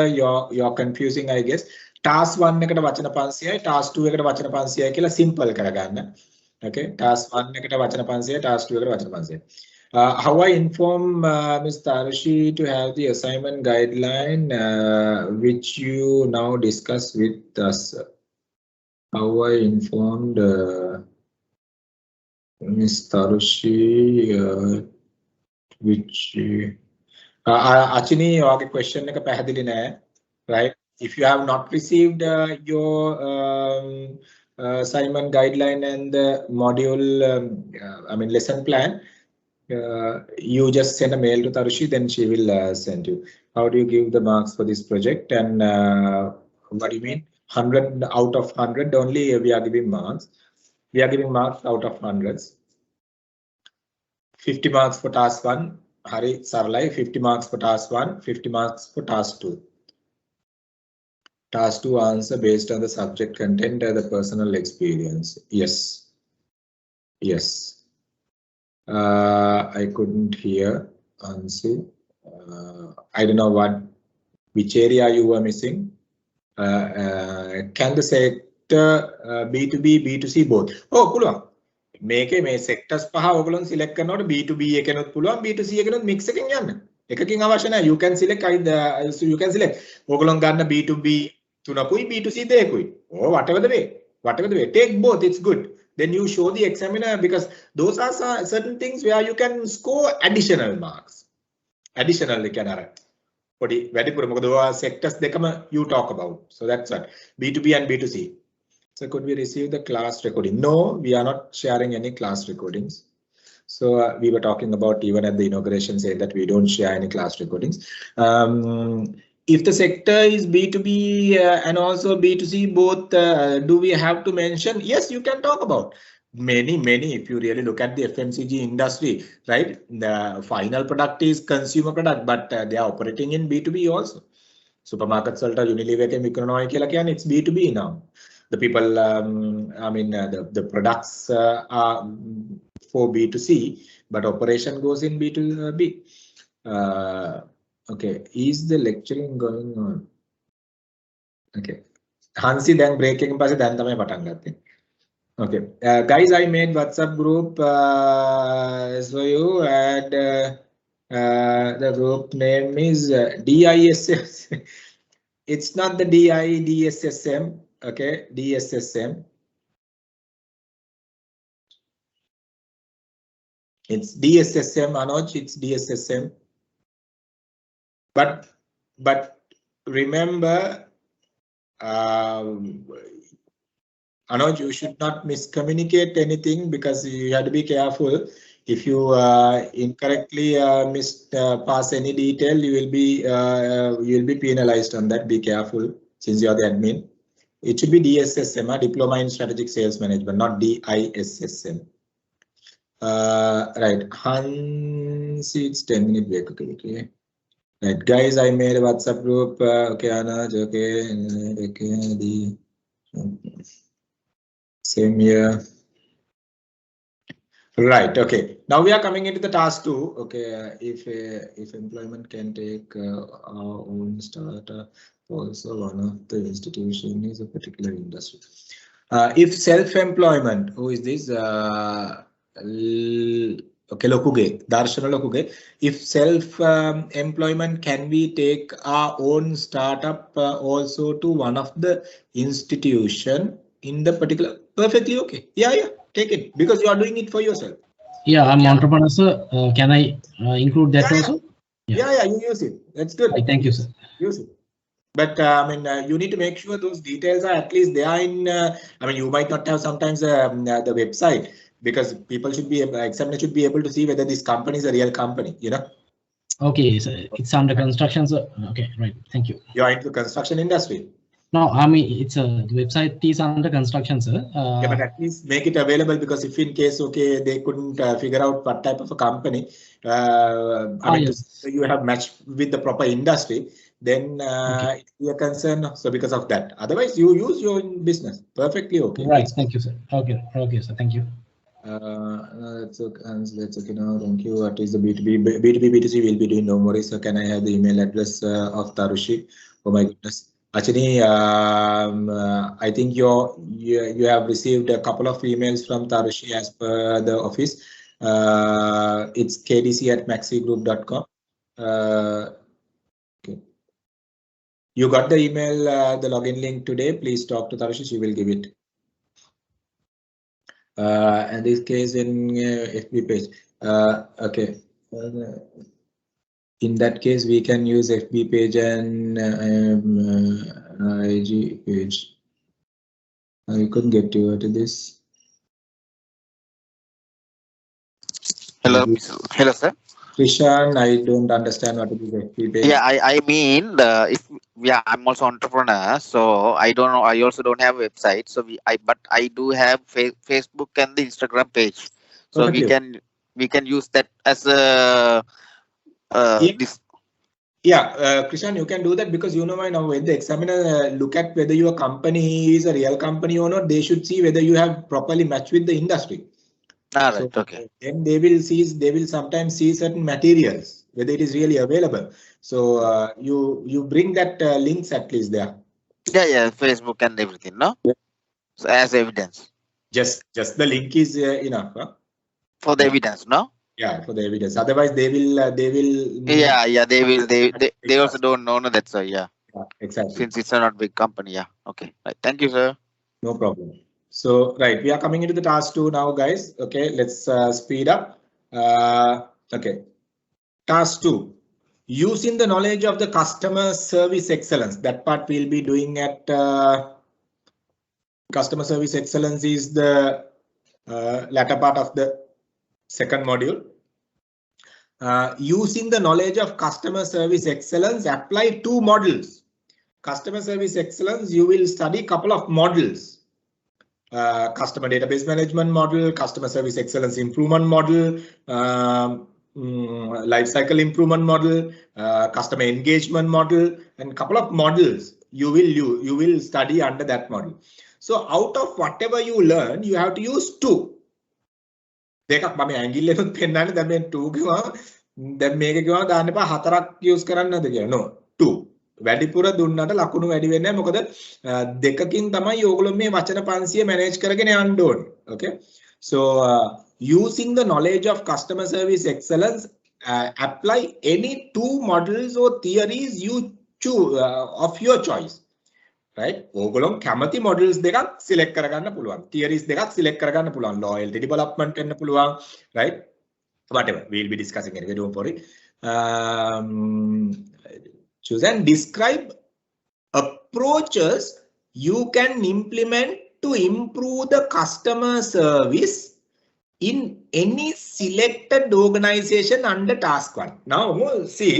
you're confusing I guess. Task 1 එකට වචන 500යි, task 2 එකට වචන 500යි කියලා simple කරගන්න. Okay, task 1 එකට වචන 500යි, task 2 එකට වචන 500යි. How I inform Ms. Tarushi to have the assignment guideline which you now discuss with us. How I informed Ms. Tarushi which Achini your question එක පැහැදිලි නෑ right? If you have not received your assignment guideline and the module I mean lesson plan, you just send a mail to Tarushi, then she will send you. How do you give the marks for this project? And what do you mean? 100 out of 100 only we are giving marks. We are giving marks out of hundreds. 50 marks for task 1. Hari Saralai, 50 marks for task 1, 50 marks for task 2. Task 2 answer based on the subject content and the personal experience. Yes. Yes. I couldn't hear Ansu. I don't know which area you were missing. Can the sector B2B, B2C both? Oh, පුළුවන්. මේකේ මේ sectors පහ ඔයගොල්ලෝ select කරනකොට B2B එකනොත් පුළුවන් B2C එකනොත් mix එකකින් යන්න. එකකින් අවශ්‍ය නැහැ. You can select you can select. ඔයගොල්ලෝ ගන්න B2B 3කුයි B2C 2කුයි. Oh, whatever the way. Take both. It's good. Then you show the examiner because those are certain things where you can score additional marks. Additionally, can sectors you talk about. So that's what B2B and B2C. So could we receive the class recording? No, we are not sharing any class recordings. So we were talking about even at the inauguration saying that we don't share any class recordings. if the sector is B2B and also B2C, both, do we have to mention? Yes, you can talk about many. If you really look at the FMCG industry, right? The final product is consumer product, but they are operating in B2B also. Supermarkets, Unilever, it's B2B now. The people, I mean, the products are for B2C, but operation goes in B2B. Okay, is the lecturing going on? Okay, Hansi then breaking pass then thamai patan gatte. Okay, guys, I made WhatsApp group, so you add the group name is DISS. It's not the DISSM. Okay, DSSM. It's DSSM, Anoj. It's DSSM. But remember, Anoj, you should not miscommunicate anything because you have to be careful. If you incorrectly pass any detail, you will be penalized on that. Be careful since you are the admin. It should be DSSM, Diploma in Strategic Sales Management, not DISSM. Right, Hans, it's 10-minute break. Okay. Right, guys, I made a WhatsApp group. Okay, Anaj, okay, the same here. Right, okay. Now we are coming into the task 2. Okay, if employment can take our own startup, also one of the institution is a particular industry. If self-employment, who is this? Okay, Lokuge, Darshana Lokuge. If self-employment, can we take our own startup also to one of the institution in the particular? Perfectly okay. Yeah, take it because you are doing it for yourself. Yeah, I'm entrepreneur, sir. Can I include that also? Yeah, you use it. That's good. Thank you, sir. Use it. But I mean, you need to make sure those details are at least there in. I mean, you might not have sometimes the website because people should be examiner should be able to see whether this company is a real company. You know. Okay, so it's under construction, sir. Okay, right. Thank you. You are into the construction industry. No, I mean it's the website is under construction, sir. Yeah, but at least make it available because if in case they couldn't figure out what type of a company, I mean, yes. you have matched with the proper industry, then it's a concern. So because of that, otherwise you use your own business perfectly okay. Right. Thank you, sir. Okay, sir. Thank you. That's okay now. Thank you. What is the B2B, B2C will be doing? No worries. So can I have the email address of Tarushi? Oh my goodness. Actually, I think you have received a couple of emails from Tarushi as per the office. It's kdc@maxigroup.com. Okay. You got the email, the login link today. Please talk to Tarushi. She will give it. And this case in FB page. Okay. In that case, we can use FB page and IG page. I couldn't get you to this. Hello, sir. Krishan, I don't understand what is FB page. Yeah, I mean, I'm also entrepreneur, so I don't know. I also don't have a website, so but I do have Facebook and the Instagram page, so we can use that as a. Krishan, you can do that because you know now when the examiner look at whether your company is a real company or not, they should see whether you have properly matched with the industry. Right, so, okay. Then they will sometimes see certain materials whether it is really available. So you bring that links at least there. Yeah, Facebook and everything, no? Yeah. So as evidence. Just the link is enough. Huh? For the evidence, no? Yeah, for the evidence. Otherwise, they will. Yeah, they will. They also don't know that's why. Yeah, exactly. Since it's a not big company. Yeah. Okay. Right. Thank you, sir. No problem. So right, we are coming into the task 2 now, guys. Okay, let's speed up. Okay, task 2. Using the knowledge of the customer service excellence. That part we'll be doing at customer service excellence is the latter part of the second module. using the knowledge of customer service excellence, apply 2 models. Customer service excellence, you will study a couple of models. Customer database management model, customer service excellence improvement model, lifecycle improvement model, customer engagement model, and couple of models you will study under that model. So out of whatever you learn, you have to use 2. දෙකක් මම ඇඟිල්ල එකත් පෙන්නන්නේ දැන් මේ 2 ගියා දැන් මේක ගියා දාන්න එපා 4ක් යූස් කරන්න නැද කියලා. No 2. වැඩිපුර දුන්නට ලකුණු වැඩි වෙන්නේ නැහැ. මොකද දෙකකින් තමයි ඕගොල්ලෝ මේ වචන 500 මැනේජ් කරගෙන යන්න ඕනේ. Okay. So using the knowledge of customer service excellence, apply any 2 models or theories you choose of your choice. Right? ඕගොල්ලෝ කැමති models දෙකක් select කරගන්න පුළුවන්. Theories දෙකක් select කරගන්න පුළුවන්. Loyalty development වෙන්න පුළුවන්. Right? Whatever. We'll be discussing it. Don't worry. Choose and describe approaches you can implement to improve the customer service in any selected organization under task 1. Now see,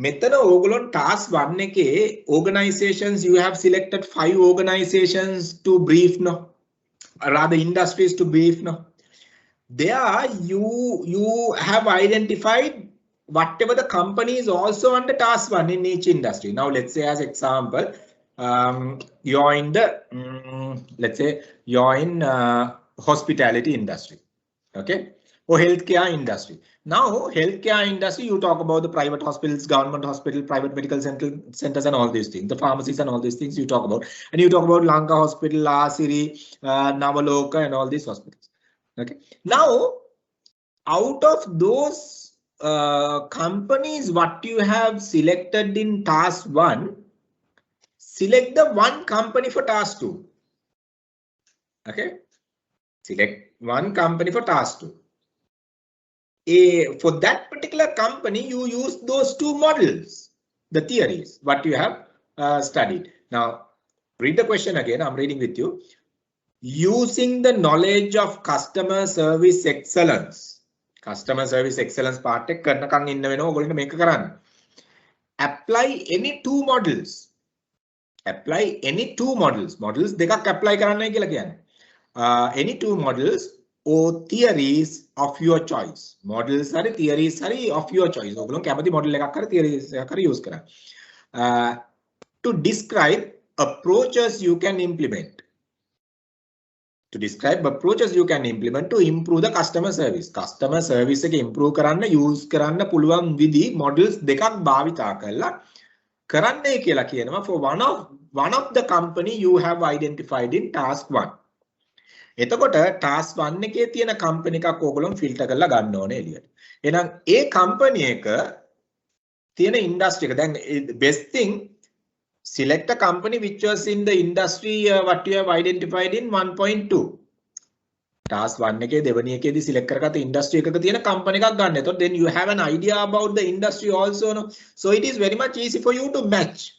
මෙතන ඕගොල්ලෝ task 1 එකේ organizations you have selected 5 organizations to brief no, or rather industries to brief no. There you have identified whatever the company is also under task 1 in each industry. Now let's say as example, you're in the let's say you're in hospitality industry, okay, or healthcare industry. Now healthcare industry, you talk about the private hospitals, government hospital, private medical centers and all these things, the pharmacies and all these things you talk about, and you talk about Lanka Hospital, Asiri, Navaloka and all these hospitals. Okay, now out of those companies what you have selected in task 1, select the 1 company for task 2. Okay, select 1 company for task 2. For that particular company, you use those 2 models, the theories, what you have studied. Now, read the question again. I'm reading with you. Using the knowledge of customer service excellence. Customer service excellence part එක කරනකන් ඉන්න වෙනවා ඔයගොල්ලන්ට මේක කරන්න. Apply any 2 models. Apply any 2 models. Models දෙකක් apply කරන්නයි කියලා කියන්නේ. Any 2 models or theories of your choice. Models hari theories hari of your choice. ඔයගොල්ලෝ කැමති model එකක් හරි theories එකක් හරි use කරන්න. To describe approaches you can implement. To describe approaches you can implement to improve the customer service. Customer service එක improve කරන්න use කරන්න පුළුවන් විදි models දෙකක් භාවිතා කරලා කරන්නයි කියලා කියනවා for one of the company you have identified in task 1. එතකොට task 1 එකේ තියෙන company එකක් ඕගොල්ලෝ filter කරලා ගන්න ඕනේ එළියට. එහෙනම් ඒ company එක තියෙන industry එක දැන් best thing, select a company which was in the industry what you have identified in 1.2. Task 1 එකේ දෙවෙනි එකේදී select කරගත්ත industry එකක තියෙන company එකක් ගන්න. එතකොට then you have an idea about the industry also, no? So it is very much easy for you to match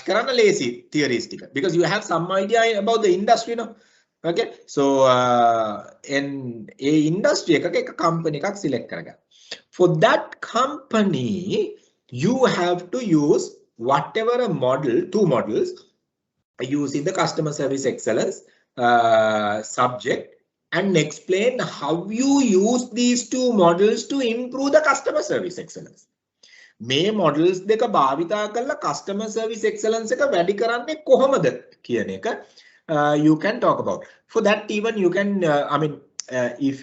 කරන්න lazy theories ටික because you have some idea about the industry, no? Okay, so in a industry එක company එකක් select කරගන්න. For that company you have to use whatever a model, 2 models, using the customer service excellence subject and explain how you use these 2 models to improve the customer service excellence. මේ models දෙක භාවිතා කරලා customer service excellence එක වැඩි කරන්නේ කොහොමද කියන එක you can talk about. For that even you can if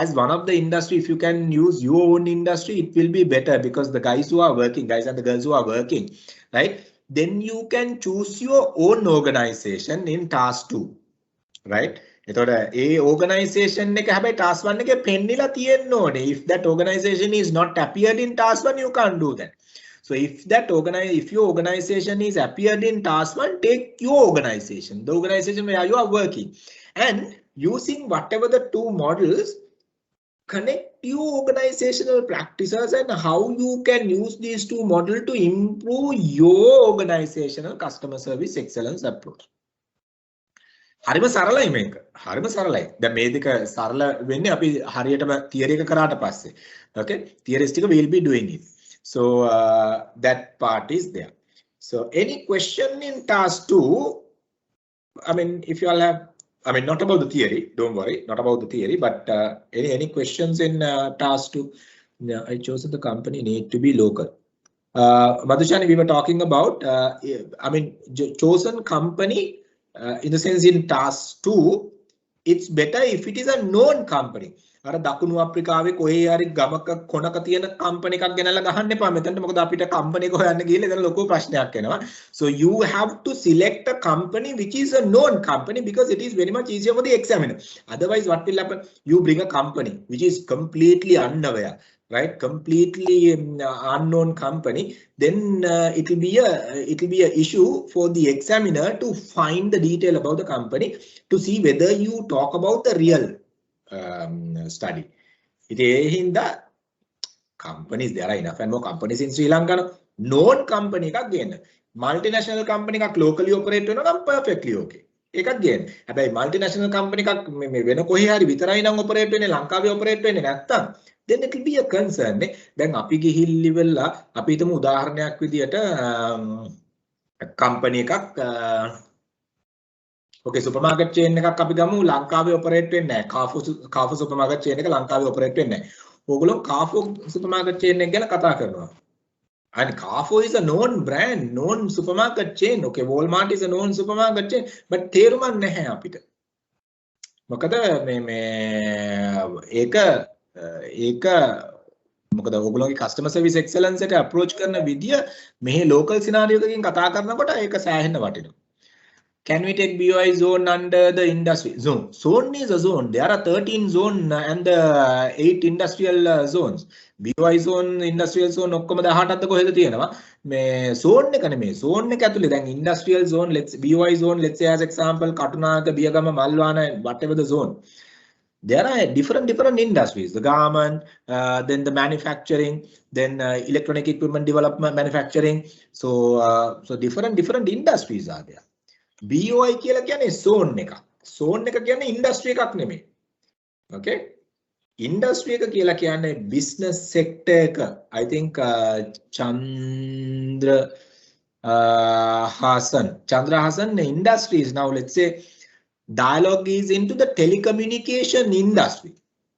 as one of the industry, if you can use your own industry, it will be better because the guys and the girls who are working, right? Then you can choose your own organization in task 2, right? එතකොට ඒ organization එක හැබැයි task 1 එකේ පෙන්නලා තියෙන්න ඕනේ. If that organization is not appeared in task 1, you can't do that. So if your organization is appeared in task 1, take your organization, the organization where you are working, and using whatever the 2 models, connect your organizational practices and how you can use these 2 models to improve your organizational customer service excellence approach. හරිම සරලයි මේක. හරිම සරලයි. දැන් මේ දෙක සරල වෙන්නේ අපි හරියටම theory එක කරාට පස්සේ. Okay? Theorist එක will be doing it. So that part is there. So any question in task 2, I mean, if you all have, I mean, not about the theory, don't worry, not about the theory, but any questions in task 2? Yeah, I chose the company need to be local. Madhushani, we were talking about, I mean, chosen company in the sense in task 2, it's better if it is a known company. අර දකුණු අප්‍රිකාවේ කොහේ හරි ගමක කොනක තියෙන company එකක් ගෙනල්ලා ගහන්න එපා මෙතනට මොකද අපිට කම්පැනි එක හොයන්න ගිහලා එතන ලොකු ප්‍රශ්නයක් එනවා. So you have to select a company which is a known company because it is very much easier for the examiner. Otherwise what will happen? You bring a company which is completely unaware, right? Completely unknown company, then it will be a issue for the examiner to find the detail about the company to see whether you talk about the real study. Companies, there are enough and more companies in Sri Lanka. Known company එකක් ගේන්න. Multinational company එකක් locally operate වෙනවා නම් perfectly okay. ඒකත් ගේන්න. හැබැයි multinational company එකක් මේ වෙන කොහේ හරි විතරයි නම් operate වෙන්නේ ලංකාවේ operate වෙන්නේ නැත්තම් then it will be a concern. දැන් අපි ගිහිල්ලි වෙලා අපි හිතමු උදාහරණයක් විදියට company එකක් okay, supermarket chain එකක් අපි ගමු ලංකාවේ operate වෙන්නේ නැහැ. Carrefour supermarket chain එක ලංකාවේ operate වෙන්නේ නැහැ. ඕගොල්ලෝ Carrefour supermarket chain එක ගැන කතා කරනවා. And Carrefour is a known brand, known supermarket chain. Okay, Walmart is a known supermarket chain, but තේරුමක් නැහැ අපිට. මොකද මේ ඒක මොකද ඕගොල්ලෝගේ customer service excellence එකට approach කරන විදිය මෙහි local scenario එකකින් කතා කරනකොට ඒක සෑහෙන්න වටිනවා. Can we take BOI zone under the industry zone? Zone is a zone. There are 13 zone and 8 industrial zones. BOI zone, industrial zone ඔක්කොම 18ක්ද කොහෙද තියෙනවා? මේ zone එක නෙමෙයි. zone එක ඇතුලේ දැන් industrial zone, let's BOI zone, let's say as example Katunayake Biyagama Malwana whatever the zone. There are different industries, the garment, then the manufacturing, then electronic equipment development, manufacturing. So different industries are there. BOI කියලා කියන්නේ zone එක. Zone එක කියන්නේ industry එකක් නෙමෙයි. Okay? Industry එක කියලා කියන්නේ business sector එක. I think Chandra Hasan industries. Now let's say Dialogue is into the telecommunication industry.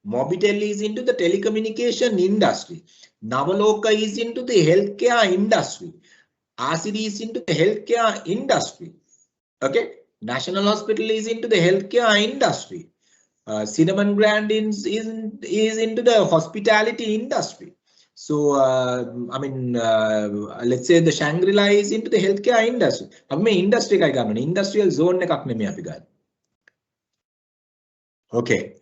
Mobitel is into the telecommunication industry. Navaloka is into the healthcare industry. RCD is into the healthcare industry. Okay, National Hospital is into the healthcare industry. Cinnamon Grand is into the hospitality industry. So I mean, let's say the Shangri-La is into the healthcare industry. अब मैं industry का ही industrial zone ने कापने में आप ही Okay,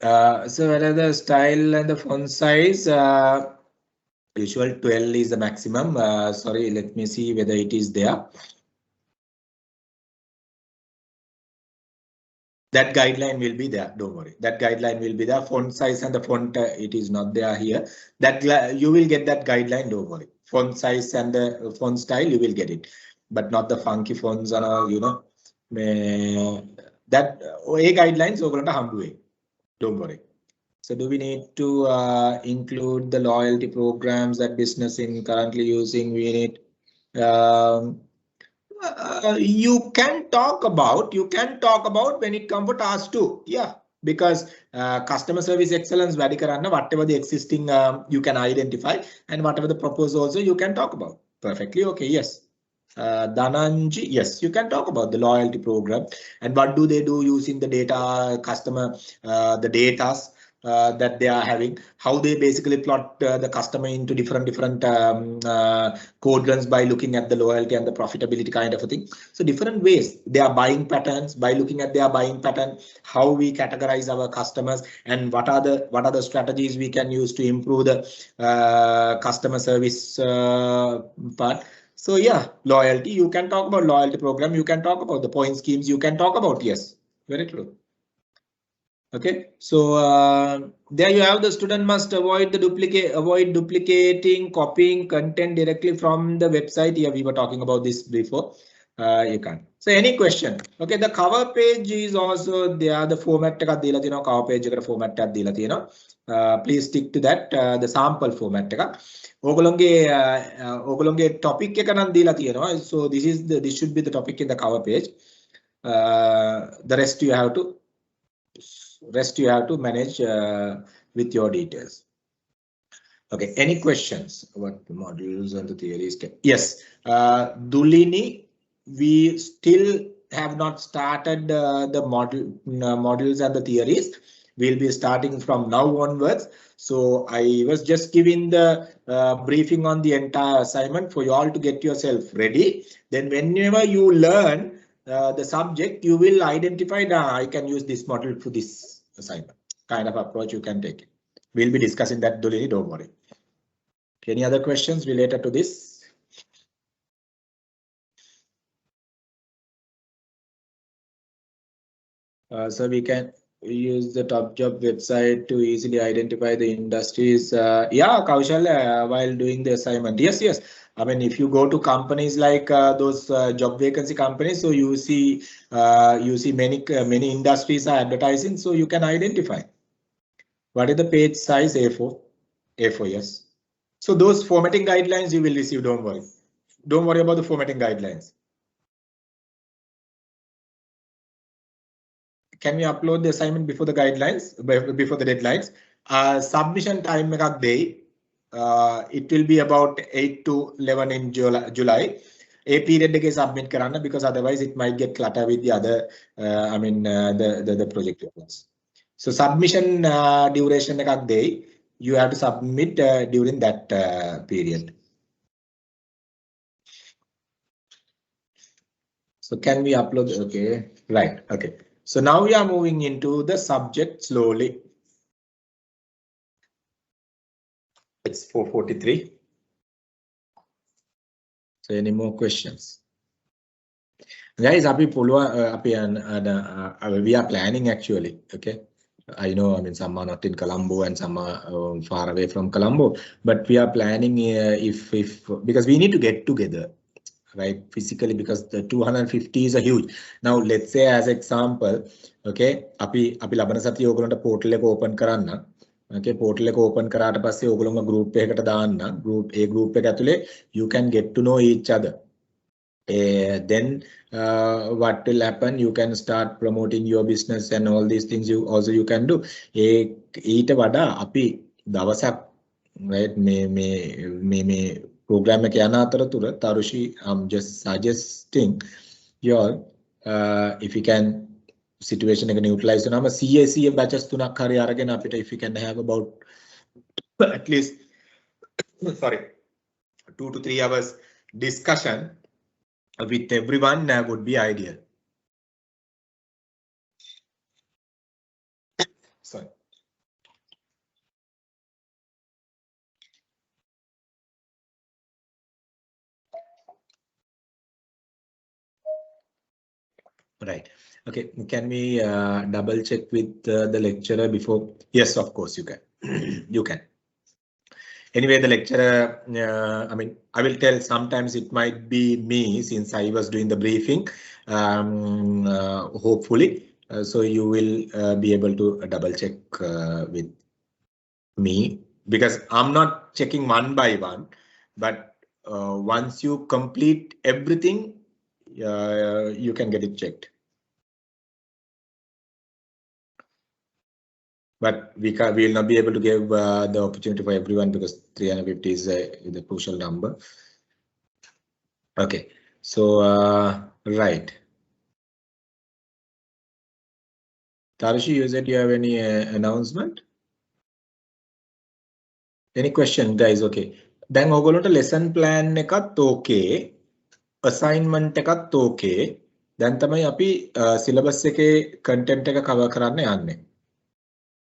so what are the style and the font size? Usual 12 is the maximum. Sorry, let me see whether it is there. That guideline will be there. Don't worry. That guideline will be there. Font size and the font, it is not there here. That you will get that guideline. Don't worry. Font size and the font style, you will get it, but not the funky fonts and all. You know, that a guidelines over the humble way. Don't worry. So do we need to include the loyalty programs that business in currently using? We need. You can talk about when it comes to task 2. Yeah, because customer service excellence whatever the existing you can identify and whatever the proposal also you can talk about. Perfectly okay. Yes. Dhananji, yes, you can talk about the loyalty program and what do they do using the data customer, the datas that they are having, how they basically plot the customer into different quadrants by looking at the loyalty and the profitability kind of a thing. So different ways, their buying patterns, by looking at their buying pattern, how we categorize our customers and what are the strategies we can use to improve the customer service part. So yeah, loyalty, you can talk about loyalty program, you can talk about the point schemes, you can talk about, yes, very true. Okay, so there you have the student must avoid duplicating, copying content directly from the website. Here we were talking about this before. you can. So any question? Okay, the cover page is also there. The format එකක් දීලා තියෙනවා. Cover page එකට format එකක් දීලා තියෙනවා. Please stick to that. The sample format එකක්. ඕගොල්ලෝගේ topic එක නම් දීලා තියෙනවා. So this should be the topic in the cover page. The rest you have to manage with your details. Okay, any questions about the modules and the theories? Yes, Dulini, we still have not started the modules and the theories. We'll be starting from now onwards. So I was just giving the briefing on the entire assignment for you all to get yourself ready. Then whenever you learn the subject, you will identify that I can use this module for this assignment. Kind of approach you can take it. We'll be discussing that, Dulini, don't worry. Any other questions related to this? So we can use the Top Job website to easily identify the industries. Yeah, Kaushal, while doing the assignment. Yes. I mean, if you go to companies like those job vacancy companies, so you see many industries are advertising, so you can identify. What is the page size? A4, yes. So those formatting guidelines you will receive, don't worry. Don't worry about the formatting guidelines. Can we upload the assignment before the guidelines, before the deadlines? Submission time ekak day. It will be about 8 to 11 in July. A period ekේ submit karanna, because otherwise it might get cluttered with the other, the project reports. So submission duration ekak day. You have to submit during that period. So can we upload? Okay, right. Okay. So now we are moving into the subject slowly. It's 4:43. So any more questions? Guys, we are planning actually. Okay. I know, I mean, some are not in Colombo and some are far away from Colombo, but we are planning because we need to get together, right, physically, because the 250 is a huge. Now let's say as example, okay, api labana satiya ඔයගොල්ලන්ට portal එක open කරන්න. Okay, portal එක open කරාට පස්සේ ඔයගොල්ලෝම group එකකට දාන්න. group එක ඇතුලේ you can get to know each other. Then what will happen? You can start promoting your business and all these things. You can do. ඊට වඩා අපි දවසක්, right, මේ program එක යන අතරතුර Tarushi, I'm just suggesting you all, if you can situation එක neutralize කරනම CA batches 3ක් හරි අරගෙන අපිට if you can have about at least 2 to 3 hours discussion with everyone would be ideal. Sorry. Right. Okay. Can we double check with the lecturer before? Yes, of course you can. You can. Anyway, the lecturer, I mean, I will tell, sometimes it might be me since I was doing the briefing, hopefully. So you will be able to double check with me, because I'm not checking one by one, but once you complete everything, you can get it checked. But we will not be able to give the opportunity for everyone, because 350 is the crucial number. Okay, so right. Tarushi, you said you have any announcement? Any question, guys? Okay. Then ඔයගොල්ලන්ට lesson plan එකත් okay, assignment එකත් okay. දැන් තමයි අපි syllabus එකේ content එක cover කරන්න යන්නේ.